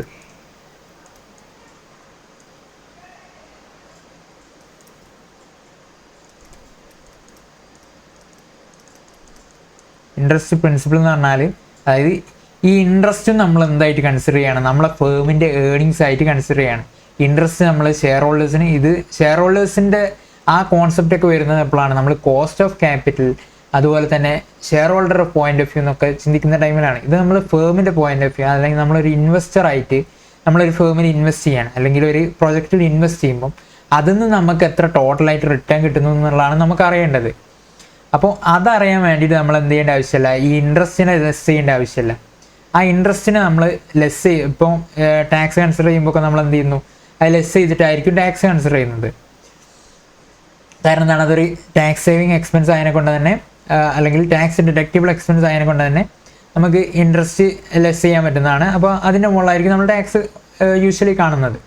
എന്ന് പറഞ്ഞാൽ, അതായത് ഈ ഇൻട്രസ്റ്റും നമ്മൾ എന്തായിട്ട് കൺസിഡർ ചെയ്യണം, നമ്മളെ ഫേമിൻ്റെ ഏർണിങ്സ് ആയിട്ട് കൺസിഡർ ചെയ്യണം. ഇൻട്രസ്റ്റ് നമ്മൾ ഷെയർ ഹോൾഡേഴ്സിന്, ഇത് ഷെയർ ഹോൾഡേഴ്സിൻ്റെ ആ കോൺസെപ്റ്റ് ഒക്കെ വരുന്നത് എപ്പോഴാണ്, നമ്മൾ കോസ്റ്റ് ഓഫ് ക്യാപിറ്റൽ അതുപോലെ തന്നെ share holder point of view എന്നൊക്കെ ചിന്തിക്കുന്ന ടൈമിലാണ്. ഇത് നമ്മൾ ഫേമിൻ്റെ പോയിന്റ് ഓഫ് വ്യൂ, അല്ലെങ്കിൽ നമ്മളൊരു ഇൻവെസ്റ്ററായിട്ട് നമ്മളൊരു ഫേമിൽ ഇൻവെസ്റ്റ് ചെയ്യണം, അല്ലെങ്കിൽ ഒരു പ്രൊജക്റ്റിൽ ഇൻവെസ്റ്റ് ചെയ്യുമ്പം അതിൽ നിന്ന് നമുക്ക് എത്ര ടോട്ടലായിട്ട് റിട്ടേൺ കിട്ടുന്നു എന്നുള്ളതാണ് നമുക്ക് അറിയേണ്ടത്. അപ്പോൾ അതറിയാൻ വേണ്ടിയിട്ട് നമ്മൾ എന്ത് ചെയ്യേണ്ട ആവശ്യമില്ല, ഈ ഇൻട്രസ്റ്റിനെ ലെസ് ചെയ്യേണ്ട ആവശ്യമില്ല. ആ ഇൻട്രസ്റ്റിനെ നമ്മൾ ലെസ് ചെയ്യും, ഇപ്പോൾ ടാക്സ് കൺസിഡർ ചെയ്യുമ്പോൾ നമ്മൾ എന്ത് ചെയ്യുന്നു, അത് ലെസ് ചെയ്തിട്ടായിരിക്കും ടാക്സ് കൺസിഡർ ചെയ്യുന്നത്. കാരണം എന്താണ്, അതൊരു ടാക്സ് സേവിങ് എക്സ്പെൻസ് ആയതിനെ കൊണ്ട് തന്നെ, അല്ലെങ്കിൽ ടാക്സ് ഡിഡക്റ്റബിൾ എക്സ്പെൻസ് ആയതിനെ കൊണ്ട് തന്നെ നമുക്ക് ഇൻട്രസ്റ്റ് ലെസ് ചെയ്യാൻ പറ്റുന്നതാണ്. അപ്പോൾ അതിൻ്റെ മുകളിലായിരിക്കും നമ്മൾ ടാക്സ് യൂഷ്വലി കാണുന്നത്.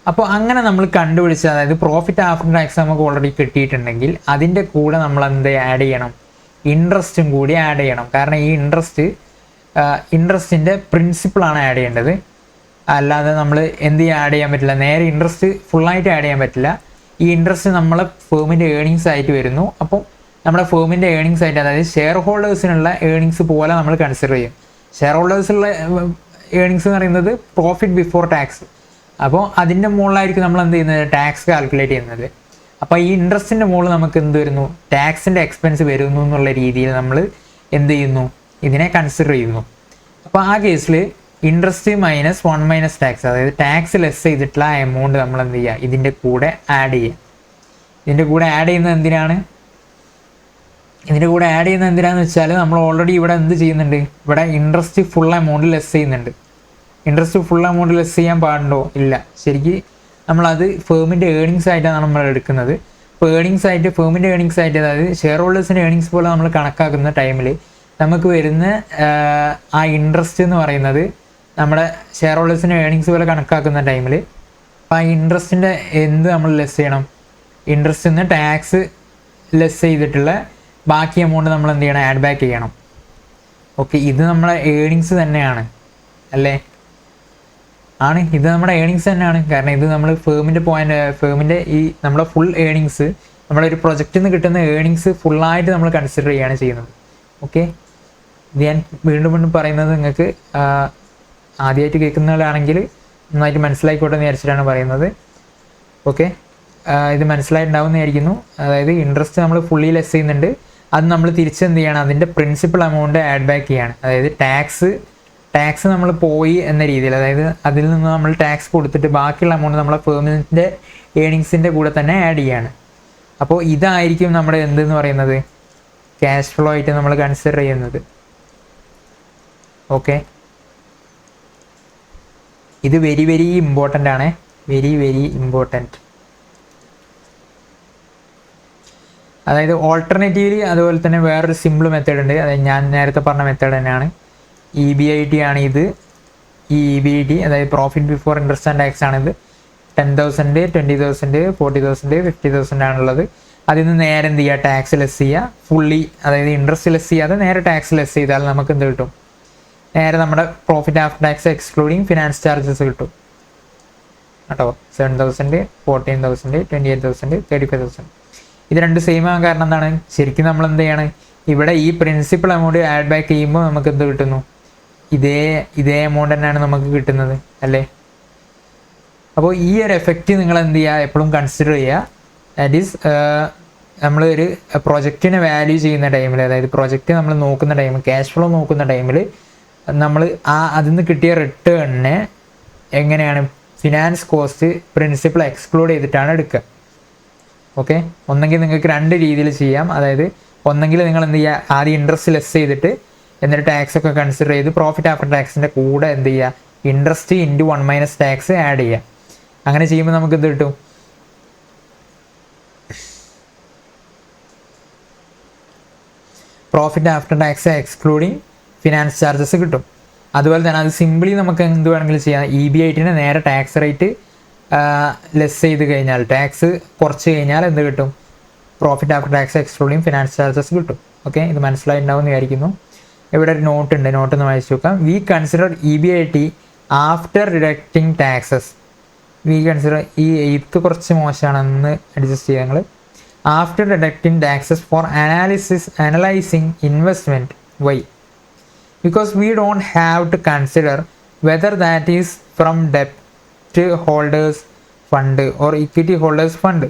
അപ്പോൾ അങ്ങനെ നമ്മൾ കണ്ടുപിടിച്ച, അതായത് പ്രോഫിറ്റ് ആഫ്റ്റർ ടാക്സ് നമുക്ക് ഓൾറെഡി കിട്ടിയിട്ടുണ്ടെങ്കിൽ അതിൻ്റെ കൂടെ നമ്മൾ എന്ത് ആഡ് ചെയ്യണം, ഇൻട്രസ്റ്റും കൂടി ആഡ് ചെയ്യണം. കാരണം ഈ ഇൻട്രസ്റ്റിൻ്റെ പ്രിൻസിപ്പിളാണ് ആഡ് ചെയ്യേണ്ടത്. അല്ലാതെ നമ്മൾ എന്ത് ആഡ് ചെയ്യാൻ പറ്റില്ല, നേരെ ഇൻട്രസ്റ്റ് ഫുള്ളായിട്ട് ആഡ് ചെയ്യാൻ പറ്റില്ല. ഈ ഇൻട്രസ്റ്റ് നമ്മളെ ഫേമിൻ്റെ ഏർണിങ്സ് ആയിട്ട് വരുന്നു. അപ്പോൾ നമ്മുടെ ഫേമിൻ്റെ ഏർണിങ്സ് ആയിട്ട്, അതായത് ഷെയർ ഹോൾഡേഴ്സിനുള്ള ഏർണിങ്സ് പോലെ നമ്മൾ കൺസിഡർ ചെയ്യും. ഷെയർ ഹോൾഡേഴ്സിനുള്ള ഏർണിങ്സ് എന്ന് പറയുന്നത് പ്രോഫിറ്റ് ബിഫോർ ടാക്സ്. അപ്പോൾ അതിൻ്റെ മുകളിലായിരിക്കും നമ്മൾ എന്ത് ചെയ്യുന്നത്, ടാക്സ് കാൽക്കുലേറ്റ് ചെയ്യുന്നത്. അപ്പോൾ ഈ ഇൻട്രസ്റ്റിൻ്റെ മുകളിൽ നമുക്ക് എന്ത് വരുന്നു, ടാക്സിൻ്റെ എക്സ്പെൻസ് വരുന്നു എന്നുള്ള രീതിയിൽ നമ്മൾ എന്ത് ചെയ്യുന്നു, ഇതിനെ കൺസിഡർ ചെയ്യുന്നു. അപ്പോൾ ആ കേസിൽ ഇൻട്രസ്റ്റ് മൈനസ് 1 മൈനസ് ടാക്സ്, അതായത് ടാക്സ് ലെസ് ചെയ്തിട്ടുള്ള എമൗണ്ട് നമ്മൾ എന്ത് ചെയ്യുക, ഇതിൻ്റെ കൂടെ ആഡ് ചെയ്യുക. ഇതിൻ്റെ കൂടെ ആഡ് ചെയ്യുന്നത് എന്തിനാണ്, എന്തിനാണെന്ന് വെച്ചാൽ നമ്മൾ ഓൾറെഡി ഇവിടെ എന്ത് ചെയ്യുന്നുണ്ട്, ഇവിടെ ഇൻട്രസ്റ്റ് ഫുൾ എമൗണ്ട് ലെസ് ചെയ്യുന്നുണ്ട്. ഇൻട്രസ്റ്റ് ഫുൾ എമൗണ്ട് ലെസ് ചെയ്യാൻ പാടുണ്ടോ, ഇല്ല. ശരിക്കും നമ്മളത് ഫേമിൻ്റെ ഏർണിങ്സ് ആയിട്ടാണ് നമ്മൾ എടുക്കുന്നത്. അപ്പോൾ ഫേമിൻ്റെ ഏർണിങ്സ് ആയിട്ട്, അതായത് ഷെയർ ഹോൾഡേഴ്സിൻ്റെ ഏർണിങ്സ് പോലെ നമ്മൾ കണക്കാക്കുന്ന ടൈമിൽ നമുക്ക് വരുന്ന ആ ഇൻട്രസ്റ്റ് എന്ന് പറയുന്നത് നമ്മുടെ ഷെയർ ഹോൾഡേഴ്സിൻ്റെ ഏർണിങ്സ് പോലെ കണക്കാക്കുന്ന ടൈമിൽ അപ്പോൾ ആ ഇൻട്രസ്റ്റിൻ്റെ എന്ത് നമ്മൾ ലെസ് ചെയ്യണം, ഇൻട്രസ്റ്റിൽ നിന്ന് ടാക്സ് ലെസ് ചെയ്തിട്ടുള്ള ബാക്കി എമൗണ്ട് നമ്മൾ എന്ത് ചെയ്യണം, ആഡ് ബാക്ക് ചെയ്യണം. ഓക്കെ, ഇത് നമ്മുടെ ഏർണിങ്സ് തന്നെയാണ് അല്ലേ, ഇത് നമ്മുടെ ഏർണിങ്സ് തന്നെയാണ്. കാരണം ഇത് നമ്മൾ ഫേമിൻ്റെ ഈ നമ്മുടെ ഫുൾ ഏർണിങ്സ്, നമ്മുടെ ഒരു പ്രൊജക്റ്റിൽ നിന്ന് കിട്ടുന്ന ഏർണിങ്സ് ഫുള്ളായിട്ട് നമ്മൾ കൺസിഡർ ചെയ്യുകയാണ് ചെയ്യുന്നത്. ഓക്കെ, ഇത് ഞാൻ വീണ്ടും പറയുന്നത് നിങ്ങൾക്ക് ആദ്യമായിട്ട് കേൾക്കുന്നവരാണെങ്കിൽ നന്നായിട്ട് മനസ്സിലായിക്കോട്ടെ എന്ന് വിചാരിച്ചിട്ടാണ് പറയുന്നത്. ഓക്കെ, ഇത് മനസ്സിലായിട്ടുണ്ടാവും എന്ന് വിചാരിക്കുന്നു. അതായത് ഇൻട്രസ്റ്റ് നമ്മൾ ഫുള്ളി ലെസ് ചെയ്യുന്നുണ്ട്, അത് നമ്മൾ തിരിച്ചെന്ത് ചെയ്യണം, അതിൻ്റെ പ്രിൻസിപ്പൽ എമൗണ്ട് ആഡ് ബാക്ക് ചെയ്യാണ്. അതായത് ടാക്സ് നമ്മൾ പോയി എന്ന രീതിയിൽ, അതായത് അതിൽ നിന്ന് നമ്മൾ ടാക്സ് കൊടുത്തിട്ട് ബാക്കിയുള്ള എമൗണ്ട് നമ്മളെ ഫേമിൻ്റെ ഏർണിങ്സിൻ്റെ കൂടെ തന്നെ ആഡ് ചെയ്യാണ്. അപ്പോൾ ഇതായിരിക്കും നമ്മുടെ എന്തെന്ന് പറയുന്നത്, ക്യാഷ് ഫ്ലോ ആയിട്ട് നമ്മൾ കൺസിഡർ ചെയ്യുന്നത്. ഓക്കെ, ഇത് വെരി വെരി ഇമ്പോർട്ടൻ്റ് ആണ്, വെരി വെരി ഇമ്പോർട്ടൻറ്റ്. അതായത് ഓൾട്ടർനേറ്റീവ്ലി അതുപോലെ തന്നെ വേറൊരു സിമ്പിൾ മെത്തേഡ് ഉണ്ട്, അതായത് ഞാൻ നേരത്തെ പറഞ്ഞ മെത്തേഡ് തന്നെയാണ്. EBIT ആണ് ഇത്. ഈ EBIT അതായത് profit before interest and tax ആണിത്. 10,000, 20,000, 40,000, 50,000 ആണുള്ളത്. അതിൽ നിന്ന് നേരെ എന്ത് ചെയ്യുക, ടാക്സ് ലെസ് ചെയ്യുക ഫുള്ളി, അതായത് ഇൻട്രസ്റ്റ് ലെസ് ചെയ്യാതെ നേരെ ടാക്സ് ലെസ് ചെയ്താൽ നമുക്ക് എന്ത് കിട്ടും, നേരെ നമ്മുടെ profit after tax excluding finance charges കിട്ടും കേട്ടോ. 7,000, 14,000, 28,000, 35,000. ഇത് രണ്ട് സെയിം ആകാൻ കാരണം എന്താണ്, ശരിക്കും നമ്മൾ എന്ത് ചെയ്യാണ്, ഇവിടെ ഈ പ്രിൻസിപ്പൽ എമൗണ്ട് ആഡ് ബാക്ക് ചെയ്യുമ്പോൾ നമുക്ക് എന്ത് കിട്ടുന്നു, ഇതേ എമൗണ്ട് തന്നെയാണ് നമുക്ക് കിട്ടുന്നത് അല്ലേ. അപ്പോൾ ഈ ഒരു എഫക്റ്റ് നിങ്ങൾ എന്ത് ചെയ്യുക, എപ്പോഴും കൺസിഡർ ചെയ്യുക. ദാറ്റ് ഈസ് നമ്മളൊരു പ്രൊജക്റ്റിനെ വാല്യൂ ചെയ്യുന്ന ടൈമിൽ, അതായത് പ്രൊജക്റ്റ് നമ്മൾ നോക്കുന്ന ടൈമിൽ, ക്യാഷ് ഫ്ലോ നോക്കുന്ന ടൈമിൽ നമ്മൾ അതിൽ നിന്ന് കിട്ടിയ റിട്ടേണിനെ എങ്ങനെയാണ്, ഫിനാൻസ് കോസ്റ്റ് പ്രിൻസിപ്പൽ എക്സ്ക്ലൂഡ് ചെയ്തിട്ടാണ് എടുക്കുക. ഓക്കെ, ഒന്നെങ്കിൽ നിങ്ങൾക്ക് രണ്ട് രീതിയിൽ ചെയ്യാം. അതായത് ഒന്നെങ്കിൽ നിങ്ങൾ എന്ത് ചെയ്യുക, ആദ്യം ഇൻട്രസ്റ്റ് ലെസ് ചെയ്തിട്ട് എന്നിട്ട് ടാക്സ് ഒക്കെ കൺസിഡർ ചെയ്ത് പ്രോഫിറ്റ് ആഫ്റ്റർ ടാക്സിൻ്റെ കൂടെ എന്ത് ചെയ്യുക, interest into 1 minus tax add ചെയ്യുക. അങ്ങനെ ചെയ്യുമ്പോൾ നമുക്ക് എന്ത് കിട്ടും, profit after tax excluding finance charges കിട്ടും. അതുപോലെ തന്നെ അത് സിമ്പിളി നമുക്ക് എന്ത് വേണമെങ്കിലും ചെയ്യാം. EBITനെ നേരെ ടാക്സ് റേറ്റ് ലെസ് ചെയ്ത് കഴിഞ്ഞാൽ, ടാക്സ് കുറച്ച് കഴിഞ്ഞാൽ എന്ത് കിട്ടും? Profit after tax excluding finance charges കിട്ടും. ഓക്കെ, ഇത് മനസ്സിലായിട്ടുണ്ടാവും എന്ന് വിചാരിക്കുന്നു. ഇവിടെ ഒരു നോട്ട് ഉണ്ട്, നോട്ട് ഒന്ന് വായിച്ചു നോക്കാം. We consider EBIT after deducting taxes. We consider ഇത് കുറച്ച് മോശമാണെന്ന് അഡ്ജസ്റ്റ് ചെയ്യുക നിങ്ങൾ. After deducting taxes for analysing investment. Why? Because we don't have to consider whether that is from debt holders fund or equity holders fund.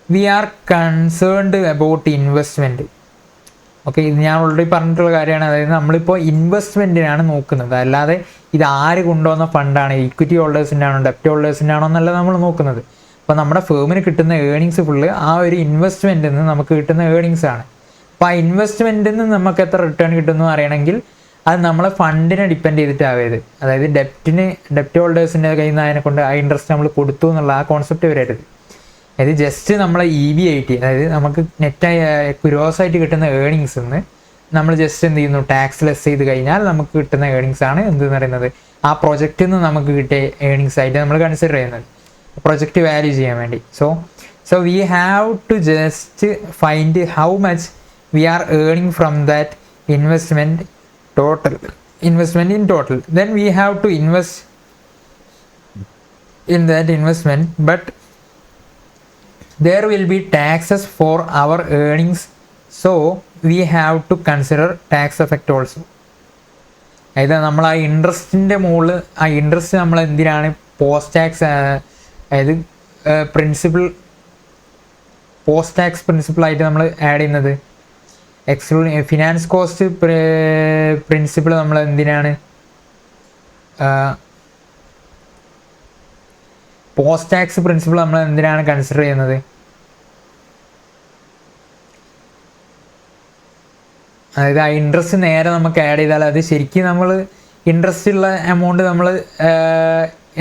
We are concerned about investment. Okay, ഇത് ഞാൻ already പറഞ്ഞിട്ടുള്ള കാര്യമാണ്. അതായത് നമ്മളിപ്പോൾ ഇൻവെസ്റ്റ്മെൻറ്റിനാണ് നോക്കുന്നത്, അല്ലാതെ ഇത് ആര് കൊണ്ടുവന്ന ഫണ്ടാണ്, ഇക്വിറ്റി ഹോൾഡേഴ്സിൻ്റെ ആണോ ഡെപ്റ്റ് ഹോൾഡേഴ്സിൻ്റെ ആണോ എന്നല്ല നമ്മൾ നോക്കുന്നത്. അപ്പോൾ നമ്മുടെ ഫേമിന് കിട്ടുന്ന ഏണിങ്സ് ഫുള്ള് ആ ഒരു ഇൻവെസ്റ്റ്മെൻറ്റിൽ നിന്ന് നമുക്ക് കിട്ടുന്ന ഏണിങ്സ് ആണ്. അപ്പോൾ ആ ഇൻവെസ്റ്റ്മെൻറ്റിൽ നിന്ന് നമുക്ക് എത്ര റിട്ടേൺ കിട്ടുന്നു അറിയണമെങ്കിൽ അത് നമ്മളെ ഫണ്ടിനെ ഡിപ്പെൻഡ് ചെയ്തിട്ടാവരുത്. അതായത് ഡെപ്റ്റ് ഹോൾഡേഴ്സിൻ്റെ കയ്യിൽ നിന്ന് അതിനെ കൊണ്ട് ആ ഇൻട്രസ്റ്റ് നമ്മൾ കൊടുത്തു എന്നുള്ള ആ കോൺസെപ്റ്റ് വരരുത്. അതായത് ജസ്റ്റ് നമ്മളെ EBIT, അതായത് നമുക്ക് നെറ്റായി ഗ്രോസായിട്ട് കിട്ടുന്ന ഏണിങ്സ് നിന്ന് നമ്മൾ ജസ്റ്റ് എന്ത് ചെയ്യുന്നു, ടാക്സ് ലെസ് ചെയ്ത് കഴിഞ്ഞാൽ നമുക്ക് കിട്ടുന്ന ഏണിങ്സ് ആണ് എന്തെന്ന് പറയുന്നത്, ആ പ്രൊജക്റ്റിൽ നിന്ന് നമുക്ക് കിട്ടിയ ഏണിങ്സ് ആയിട്ട് നമ്മൾ കൺസിഡർ ചെയ്യുന്നത്, പ്രൊജക്റ്റ് വാല്യൂ ചെയ്യാൻ വേണ്ടി. So we have to just find how much we are earning from that investment in total. Then we have to invest in that investment, but there will be taxes for our earnings, so we have to consider tax effect also. അതായത് നമ്മൾ ആ ഇൻട്രസ്റ്റിൻ്റെ മുകളിൽ ആ interest നമ്മൾ എന്തിനാണ് post tax, അതായത് post tax പ്രിൻസിപ്പിളായിട്ട് നമ്മൾ add ചെയ്യുന്നത്. എക്സ്ക്ലൂഡിങ് ഫിനാൻസ് കോസ്റ്റ് പ്രിൻസിപ്പിൾ നമ്മൾ എന്തിനാണ് പോസ്റ്റ് ടാക്സ് പ്രിൻസിപ്പിൾ നമ്മൾ എന്തിനാണ് കൺസിഡർ ചെയ്യുന്നത്? അതായത് ആ ഇൻട്രസ്റ്റ് നേരെ നമുക്ക് ആഡ് ചെയ്താൽ അത് ശരിക്കും നമ്മൾ ഇൻട്രസ്റ്റ് ഉള്ള എമൗണ്ട് നമ്മൾ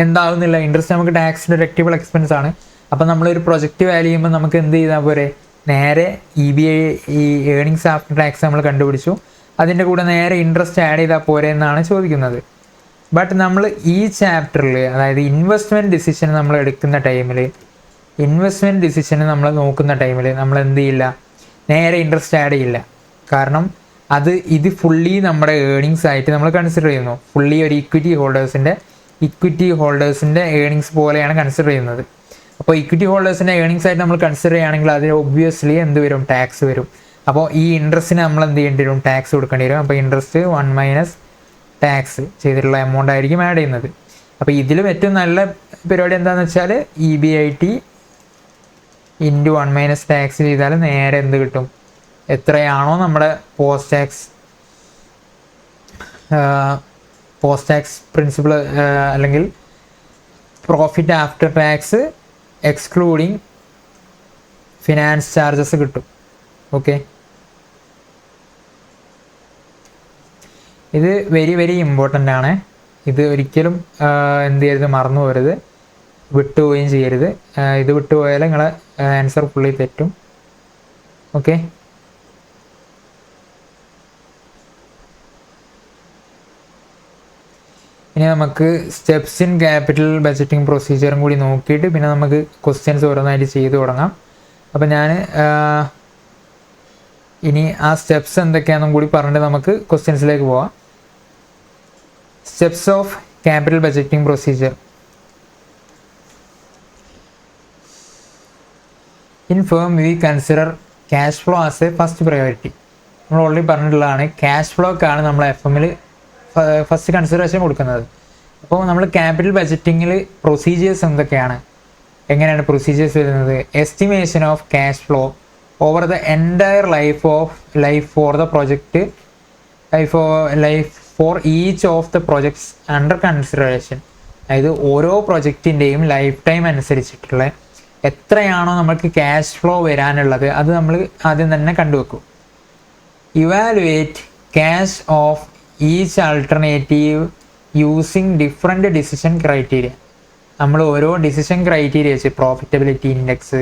എന്താവുന്നില്ല. ഇൻട്രസ്റ്റ് നമുക്ക് ടാക്സ് ഡിഡക്റ്റബിൾ എക്സ്പെൻസ് ആണ്. അപ്പം നമ്മളൊരു പ്രൊജക്റ്റ് വാല്യൂ ചെയ്യുമ്പോൾ നമുക്ക് എന്ത് ചെയ്താൽ പോരെ, നേരെ ഈ ഏണിങ്സ് ആഫ്റ്റർ ടാക്സ് നമ്മൾ കണ്ടുപിടിച്ചു, അതിൻ്റെ കൂടെ നേരെ ഇൻട്രസ്റ്റ് ആഡ് ചെയ്താൽ പോരെ എന്നാണ് ചോദിക്കുന്നത്. ബട്ട് നമ്മൾ ഈ ചാപ്റ്ററിൽ, അതായത് ഇൻവെസ്റ്റ്മെൻറ്റ് ഡിസിഷൻ നമ്മൾ എടുക്കുന്ന ടൈമിൽ, നമ്മൾ നോക്കുന്ന ടൈമിൽ നമ്മൾ എന്ത് ചെയ്യില്ല, നേരെ ഇൻട്രസ്റ്റ് ആഡ് ചെയ്യില്ല. കാരണം ഇത് ഫുള്ളി നമ്മുടെ ഏണിങ്സ് ആയിട്ട് നമ്മൾ കൺസിഡർ ചെയ്യുന്നു. ഫുള്ളി ഒരു ഇക്വിറ്റി ഹോൾഡേഴ്സിൻ്റെ ഏണിങ്സ് പോലെയാണ് കൺസിഡർ ചെയ്യുന്നത്. അപ്പോൾ ഇക്വിറ്റി ഹോൾഡേഴ്സിൻ്റെ ഏണിങ്സ് ആയിട്ട് നമ്മൾ കൺസിഡർ ചെയ്യുകയാണെങ്കിൽ അതിൽ ഒബ്വിയസ്ലി എന്ത് വരും, ടാക്സ് വരും. അപ്പോൾ ഈ ഇൻട്രസ്റ്റിന് നമ്മൾ എന്ത് ചെയ്യേണ്ടി വരും, ടാക്സ് കൊടുക്കേണ്ടി വരും. അപ്പോൾ ഇൻട്രസ്റ്റ് 1 - ടാക്സ് ചെയ്തിട്ടുള്ള എമൗണ്ട് ആയിരിക്കും ആഡ് ചെയ്യുന്നത്. അപ്പോൾ ഇതിലും ഏറ്റവും നല്ല പരിപാടി എന്താണെന്ന് വെച്ചാൽ EBIT × 1 - ടാക്സ് ചെയ്താൽ നേരെ എന്ത് കിട്ടും, എത്രയാണോ നമ്മുടെ പോസ്റ്റ് ടാക്സ് പ്രിൻസിപ്പിൾ അല്ലെങ്കിൽ profit after tax excluding finance charges കിട്ടും. ഓക്കെ, ഇത് വെരി വെരി ഇമ്പോർട്ടൻ്റ് ആണ്. ഇത് ഒരിക്കലും എന്ത് ചെയ്യരുത്, മറന്നു പോകരുത്, വിട്ടുപോവുകയും ചെയ്യരുത്. ഇത് വിട്ടുപോയാൽ നിങ്ങളെ ആൻസർ ഫുള്ളി തെറ്റും. ഓക്കെ, ഇനി നമുക്ക് സ്റ്റെപ്സ് ഇൻ ക്യാപിറ്റൽ ബഡ്ജറ്റിംഗ് പ്രൊസീജിയറും കൂടി നോക്കിയിട്ട് പിന്നെ നമുക്ക് ക്വസ്റ്റ്യൻസ് ഓരോന്നായിട്ട് ചെയ്തു തുടങ്ങാം. അപ്പോൾ ഞാൻ ഇനി ആ സ്റ്റെപ്സ് എന്തൊക്കെയാണെന്നും കൂടി പറഞ്ഞിട്ട് നമുക്ക് ക്വസ്റ്റ്യൻസിലേക്ക് പോവാം. Steps of capital budgeting procedure. In firm we consider cash flow as A first priority. നമ്മൾ ഓൾറെഡി പറഞ്ഞിട്ടുള്ളതാണ്, ക്യാഷ് ഫ്ലോക്കാണ് നമ്മൾ FM ഫസ്റ്റ് കൺസിഡറേഷൻ കൊടുക്കുന്നത്. അപ്പോൾ നമ്മൾ ക്യാപിറ്റൽ ബഡ്ജറ്റിങ്ങിൽ പ്രൊസീജിയേഴ്സ് എന്തൊക്കെയാണ്, എങ്ങനെയാണ് പ്രൊസീജിയേഴ്സ് വരുന്നത്? Estimation of cash flow over the entire life for the project, life for each of the projects under consideration. അതായത് ഓരോ പ്രൊജക്റ്റിൻ്റെയും ലൈഫ് ടൈം അനുസരിച്ചിട്ടുള്ള എത്രയാണോ നമുക്ക് ക്യാഷ് ഫ്ലോ വരാനുള്ളത് അത് നമ്മൾ ആദ്യം തന്നെ കണ്ടുവെക്കും. Evaluate cash of each alternative using different decision criteria. നമ്മൾ ഓരോ ഡിസിഷൻ ക്രൈറ്റീരിയ വെച്ച് പ്രോഫിറ്റബിലിറ്റി ഇൻഡെക്സ്,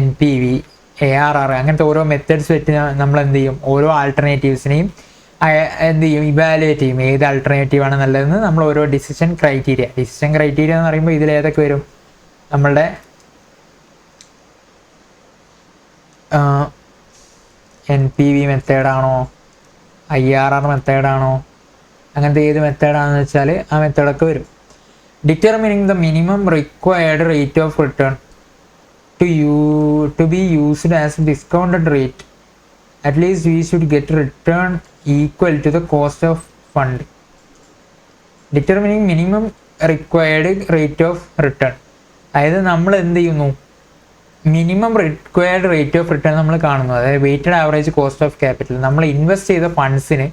NPV, ARR അങ്ങനത്തെ ഓരോ മെത്തേഡ്സ് വെച്ച് നമ്മൾ എന്ത് ചെയ്യും, ഓരോ ആൾട്ടർനേറ്റീവ്സിനെയും എന്ത് ചെയ്യും, ഇവാലുവേറ്റ് ചെയ്യും ഏത് ആൾട്ടർനേറ്റീവ് ആണ് നല്ലതെന്ന്. നമ്മൾ ഓരോ ഡിസിഷൻ ക്രൈറ്റീരിയ എന്ന് പറയുമ്പോൾ ഇതിൽ ഏതൊക്കെ വരും, നമ്മളുടെ NPV മെത്തേഡാണോ, IRR മെത്തേഡാണോ, അങ്ങനത്തെ ഏത് മെത്തേഡാണെന്ന് വെച്ചാൽ ആ മെത്തേഡൊക്കെ വരും. Determining the minimum required rate of return to be used as a discounted rate. At least we should get return equal to the cost of fund. Determining minimum required rate of return. അതായത് നമ്മൾ എന്ത് ചെയ്യുന്നു, minimum required rate of return നമ്മൾ കാണുന്നു. അതായത് weighted average cost of capital. നമ്മൾ invest ചെയ്ത ഫണ്ട്സിന്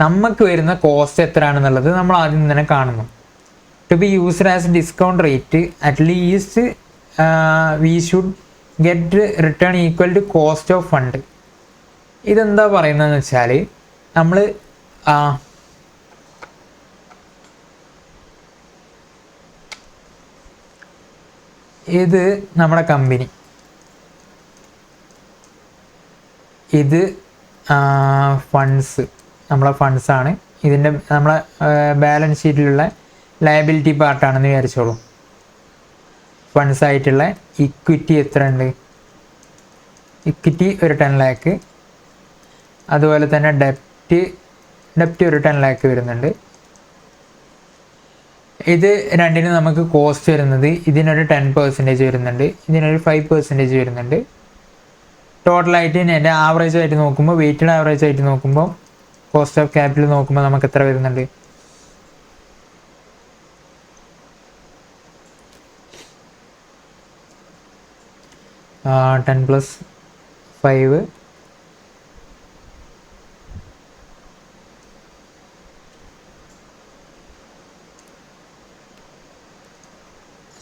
നമുക്ക് വരുന്ന കോസ്റ്റ് എത്രയാണെന്നുള്ളത് നമ്മൾ ആദ്യം തന്നെ കാണുന്നു. To be used as discount rate at least we should get return equal to cost of fund. ഇതെന്താ പറയുന്നതെന്ന് വെച്ചാൽ നമ്മൾ ഇത് നമ്മുടെ കമ്പനി, ഇത് ഫണ്ട്സ്, നമ്മളെ ഫണ്ട്സാണ്. ഇതിൻ്റെ നമ്മളെ ബാലൻസ് ഷീറ്റിലുള്ള ലയബിലിറ്റി പാർട്ടാണെന്ന് വിചാരിച്ചോളൂ. ഫണ്ട്സ് ആയിട്ടുള്ള ഇക്വിറ്റി എത്ര ഉണ്ട്, ഇക്വിറ്റി ഒരു 10 lakh. അതുപോലെ തന്നെ ഡെപ്റ്റ് ഒരു 10 lakh വരുന്നുണ്ട്. ഇത് രണ്ടിനും നമുക്ക് കോസ്റ്റ് വരുന്നത്, ഇതിനൊരു 10% വരുന്നുണ്ട്, ഇതിനൊരു 5% വരുന്നുണ്ട്. ടോട്ടലായിട്ട് എൻ്റെ ആവറേജ് ആയിട്ട് നോക്കുമ്പോൾ, വെയ്റ്റഡ് ആവറേജ് ആയിട്ട് നോക്കുമ്പോൾ, കോസ്റ്റ് ഓഫ് ക്യാപിറ്റൽ നോക്കുമ്പോൾ നമുക്ക് എത്ര വരുന്നുണ്ട്, 10 + 5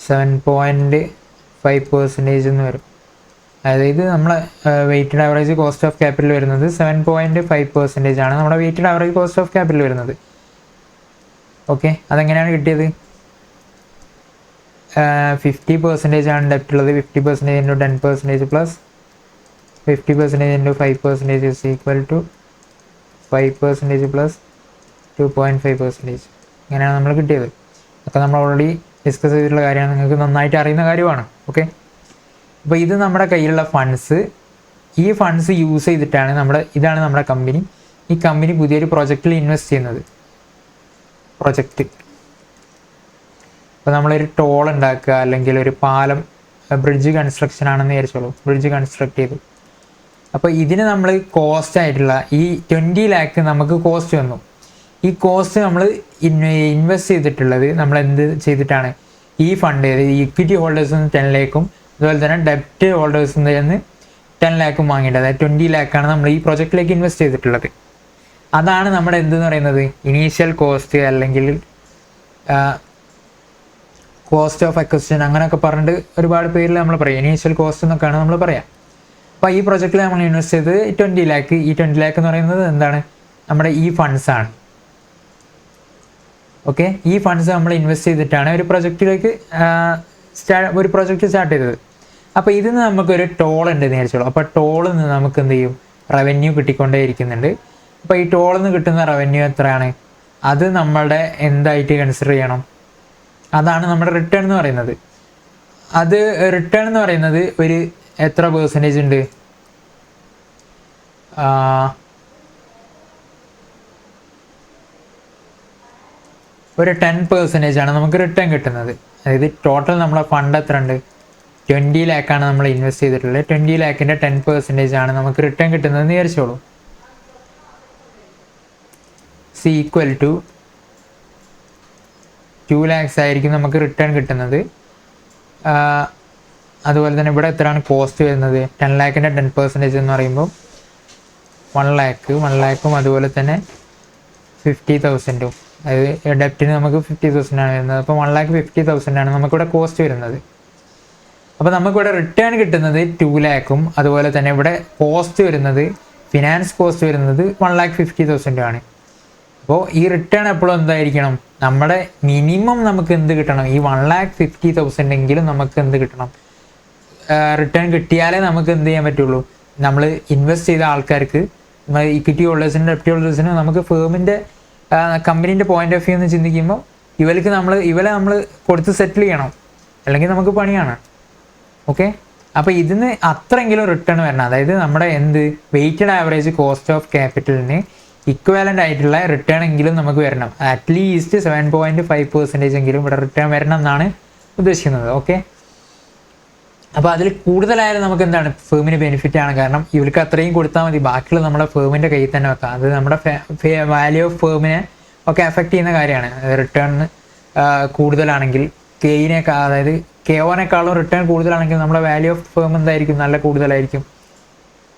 7.5% എന്ന് വരും. അതായത് നമ്മളെ weighted average cost of capital വരുന്നത് 7.5% ആണ് നമ്മുടെ weighted average cost of capital വരുന്നത്. ഓക്കെ, അതെങ്ങനെയാണ് കിട്ടിയത്? 50% ആണ് ഡെപ്റ്റ് ഉള്ളത്. 50% × 10% plus 50% × 5% is equal to 5% plus 2.5%. ഇങ്ങനെയാണ് നമ്മൾ കിട്ടിയത്. ഒക്കെ നമ്മൾ ഓൾറെഡി ഡിസ്കസ് ചെയ്തിട്ടുള്ള കാര്യമാണ്, നിങ്ങൾക്ക് നന്നായിട്ട് അറിയുന്ന കാര്യമാണ്. ഓക്കെ, അപ്പോൾ ഇത് നമ്മുടെ കയ്യിലുള്ള ഫണ്ട്സ്. ഈ ഫണ്ട്സ് യൂസ് ചെയ്തിട്ടാണ് ഇതാണ് നമ്മുടെ കമ്പനി. ഈ കമ്പനി പുതിയൊരു പ്രൊജക്റ്റിൽ ഇൻവെസ്റ്റ് ചെയ്യുന്നത്. പ്രൊജക്റ്റ് ഇപ്പോൾ നമ്മളൊരു ടോൾ ഉണ്ടാക്കുക, അല്ലെങ്കിൽ ഒരു പാലം, ബ്രിഡ്ജ് കൺസ്ട്രക്ഷൻ ആണെന്ന് വിചാരിച്ചോളൂ. ബ്രിഡ്ജ് കൺസ്ട്രക്ട് ചെയ്തു. അപ്പോൾ ഇതിന് നമ്മൾ കോസ്റ്റ് ആയിട്ടുള്ള ഈ 20 lakh നമുക്ക് കോസ്റ്റ് വന്നു. ഈ കോസ്റ്റ് നമ്മൾ ഇൻവെസ്റ്റ് ചെയ്തിട്ടുള്ളത് നമ്മൾ എന്ത് ചെയ്തിട്ടാണ്, ഈ ഫണ്ട് ഇക്വിറ്റി ഹോൾഡേഴ്സിൽ നിന്ന് 10 lakh അതുപോലെ തന്നെ ഡെപ്റ്റ് ഹോൾഡേഴ്സിൽ നിന്ന് 10 lakh വാങ്ങിയിട്ട്, അതായത് 20 lakh നമ്മൾ ഈ പ്രൊജക്റ്റിലേക്ക് ഇൻവെസ്റ്റ് ചെയ്തിട്ടുള്ളത്. അതാണ് നമ്മുടെ എന്തെന്ന് പറയുന്നത്, ഇനീഷ്യൽ കോസ്റ്റ്, അല്ലെങ്കിൽ കോസ്റ്റ് ഓഫ് അക്വസിഷൻ, അങ്ങനെയൊക്കെ പറഞ്ഞിട്ട് ഒരുപാട് പേരിൽ നമ്മൾ പറയും. ഇനീഷ്യൽ കോസ്റ്റ് എന്നൊക്കെയാണ് നമ്മൾ പറയാം. അപ്പോൾ ഈ പ്രൊജക്റ്റിൽ നമ്മൾ ഇൻവെസ്റ്റ് ചെയ്തത് 20 lakh. ഈ 20 lakh എന്ന് പറയുന്നത് എന്താണ്, നമ്മുടെ ഈ ഫണ്ട്സാണ്. ഓക്കെ, ഈ ഫണ്ട്സ് നമ്മൾ ഇൻവെസ്റ്റ് ചെയ്തിട്ടാണ് ഒരു പ്രൊജക്റ്റിലേക്ക് ഒരു പ്രൊജക്റ്റ് സ്റ്റാർട്ട് ചെയ്തത്. അപ്പോൾ ഇതിന് നമുക്കൊരു ടോൾ ഉണ്ട് എന്ന് വിചാരിച്ചോളൂ. അപ്പോൾ ടോളിൽ നിന്ന് നമുക്ക് എന്ത് ചെയ്യും, റവന്യൂ കിട്ടിക്കൊണ്ടേ ഇരിക്കുന്നുണ്ട്. അപ്പോൾ ഈ ടോളിൽ നിന്ന് കിട്ടുന്ന റവന്യൂ എത്രയാണ്, അത് നമ്മളുടെ എന്തായിട്ട് കൺസിഡർ ചെയ്യണം, അതാണ് നമ്മുടെ റിട്ടേൺ എന്ന് പറയുന്നത്. അത് റിട്ടേൺ എന്ന് പറയുന്നത് ഒരു എത്ര % ഉണ്ട്, ഒരു 10% ആണ് നമുക്ക് റിട്ടേൺ കിട്ടുന്നത്. അതായത് ടോട്ടൽ നമ്മളെ ഫണ്ട് എത്ര ഉണ്ട്, 20 lakh ആണ് നമ്മൾ ഇൻവെസ്റ്റ് ചെയ്തിട്ടുള്ളത്. 20 lakhന്റെ 10% ആണ് നമുക്ക് റിട്ടേൺ കിട്ടുന്നതെന്ന് വിചാരിച്ചോളൂ. ഈക്വൽ ടു 2 lakhs ആയിരിക്കും നമുക്ക് റിട്ടേൺ കിട്ടുന്നത്. അതുപോലെ തന്നെ ഇവിടെ എത്രയാണ് കോസ്റ്റ് വരുന്നത്, 10 lakhന്റെ 10% എന്ന് പറയുമ്പോൾ 1 lakh അതുപോലെ തന്നെ 50,000. അതായത് ഡെപ്റ്റിന് നമുക്ക് 50,000 ആണ് വരുന്നത്. അപ്പോൾ 1,50,000 ആണ് നമുക്കിവിടെ കോസ്റ്റ് വരുന്നത്. അപ്പോൾ നമുക്കിവിടെ റിട്ടേൺ കിട്ടുന്നത് 2 lakh. അതുപോലെ തന്നെ ഇവിടെ കോസ്റ്റ് വരുന്നത്, ഫിനാൻസ് കോസ്റ്റ് വരുന്നത് 1,50,000 ആണ്. അപ്പോൾ ഈ റിട്ടേൺ എപ്പോഴും എന്തായിരിക്കണം, നമ്മുടെ മിനിമം നമുക്ക് എന്ത് കിട്ടണം, ഈ 1,50,000 എങ്കിലും നമുക്ക് എന്ത് കിട്ടണം, റിട്ടേൺ കിട്ടിയാലേ നമുക്ക് എന്ത് ചെയ്യാൻ പറ്റുള്ളൂ, നമ്മൾ ഇൻവെസ്റ്റ് ചെയ്ത ആൾക്കാർക്ക് ഇക്വിറ്റി ഹോൾഡേഴ്സിനും ഡെപ്റ്റ് ഹോൾഡേഴ്സിനും നമുക്ക് ഫേമിൻ്റെ കമ്പനീൻ്റെ പോയിന്റ് ഓഫ് വ്യൂ എന്ന് ചിന്തിക്കുമ്പോൾ ഇവരെ നമ്മൾ കൊടുത്ത് സെറ്റിൽ ചെയ്യണം, അല്ലെങ്കിൽ നമുക്ക് പണിയാണ്. ഓക്കെ, അപ്പോൾ ഇതിന് അത്രയെങ്കിലും റിട്ടേൺ വരണം. അതായത് നമ്മുടെ വെയ്റ്റഡ് ആവറേജ് കോസ്റ്റ് ഓഫ് ക്യാപിറ്റലിന് ഇക്വാലൻ്റ് ആയിട്ടുള്ള റിട്ടേൺ എങ്കിലും നമുക്ക് വരണം. അറ്റ്ലീസ്റ്റ് 7.5% എങ്കിലും ഇവിടെ റിട്ടേൺ വരണം എന്നാണ് ഉദ്ദേശിക്കുന്നത്. ഓക്കെ, അപ്പോൾ അതിൽ കൂടുതലായാലും നമുക്ക് എന്താണ് ഫേമിന് ബെനിഫിറ്റ് ആണ്. കാരണം ഇവർക്ക് അത്രയും കൊടുത്താൽ മതി, ബാക്കിയുള്ള നമ്മുടെ ഫേമിൻ്റെ കയ്യിൽ തന്നെ വെക്കാം. അത് നമ്മുടെ വാല്യൂ ഓഫ് ഫേമിനെ ഒക്കെ എഫക്റ്റ് ചെയ്യുന്ന കാര്യമാണ്. റിട്ടേൺ കൂടുതലാണെങ്കിൽ അതായത് കെഒനേക്കാളും റിട്ടേൺ കൂടുതലാണെങ്കിൽ നമ്മുടെ വാല്യൂ ഓഫ് ഫേം എന്തായിരിക്കും, നല്ല കൂടുതലായിരിക്കും.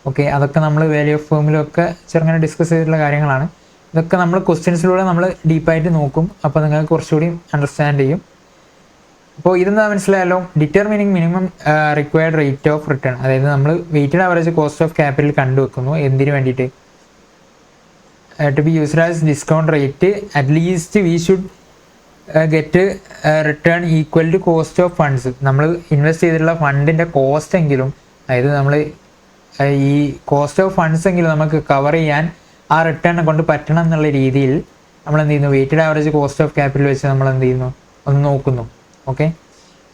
ഓക്കെ, അതൊക്കെ നമ്മൾ വാല്യൂ ഓഫ് ഫേമിലൊക്കെ ചെറുങ്ങനെ ഡിസ്കസ് ചെയ്തിട്ടുള്ള കാര്യങ്ങളാണ്. ഇതൊക്കെ നമ്മൾ ക്വസ്റ്റ്യൻസിലൂടെ നമ്മൾ ഡീപ്പായിട്ട് നോക്കും. അപ്പോൾ നിങ്ങൾക്ക് കുറച്ചുകൂടി അണ്ടർസ്റ്റാൻഡ് ചെയ്യും. അപ്പോൾ ഇതെന്താ മനസ്സിലായല്ലോ, determining minimum required rate of return. അതായത് നമ്മൾ weighted average cost of capital കണ്ടുവെക്കുന്നു. എന്തിനു വേണ്ടിയിട്ട്? To be used as discount rate. At least we should get return equal to cost of funds. നമ്മൾ ഇൻവെസ്റ്റ് ചെയ്തിട്ടുള്ള ഫണ്ടിൻ്റെ കോസ്റ്റ് എങ്കിലും, അതായത് നമ്മൾ ഈ കോസ്റ്റ് ഓഫ് ഫണ്ട്സ് എങ്കിലും നമുക്ക് കവർ ചെയ്യാൻ ആ റിട്ടേൺ കൊണ്ട് പറ്റണം എന്നുള്ള രീതിയിൽ നമ്മൾ എന്ത് ചെയ്യുന്നു, weighted average cost of capital വെച്ച് നമ്മൾ എന്ത് ചെയ്യുന്നു, ഒന്ന് നോക്കുന്നു. ഓക്കെ.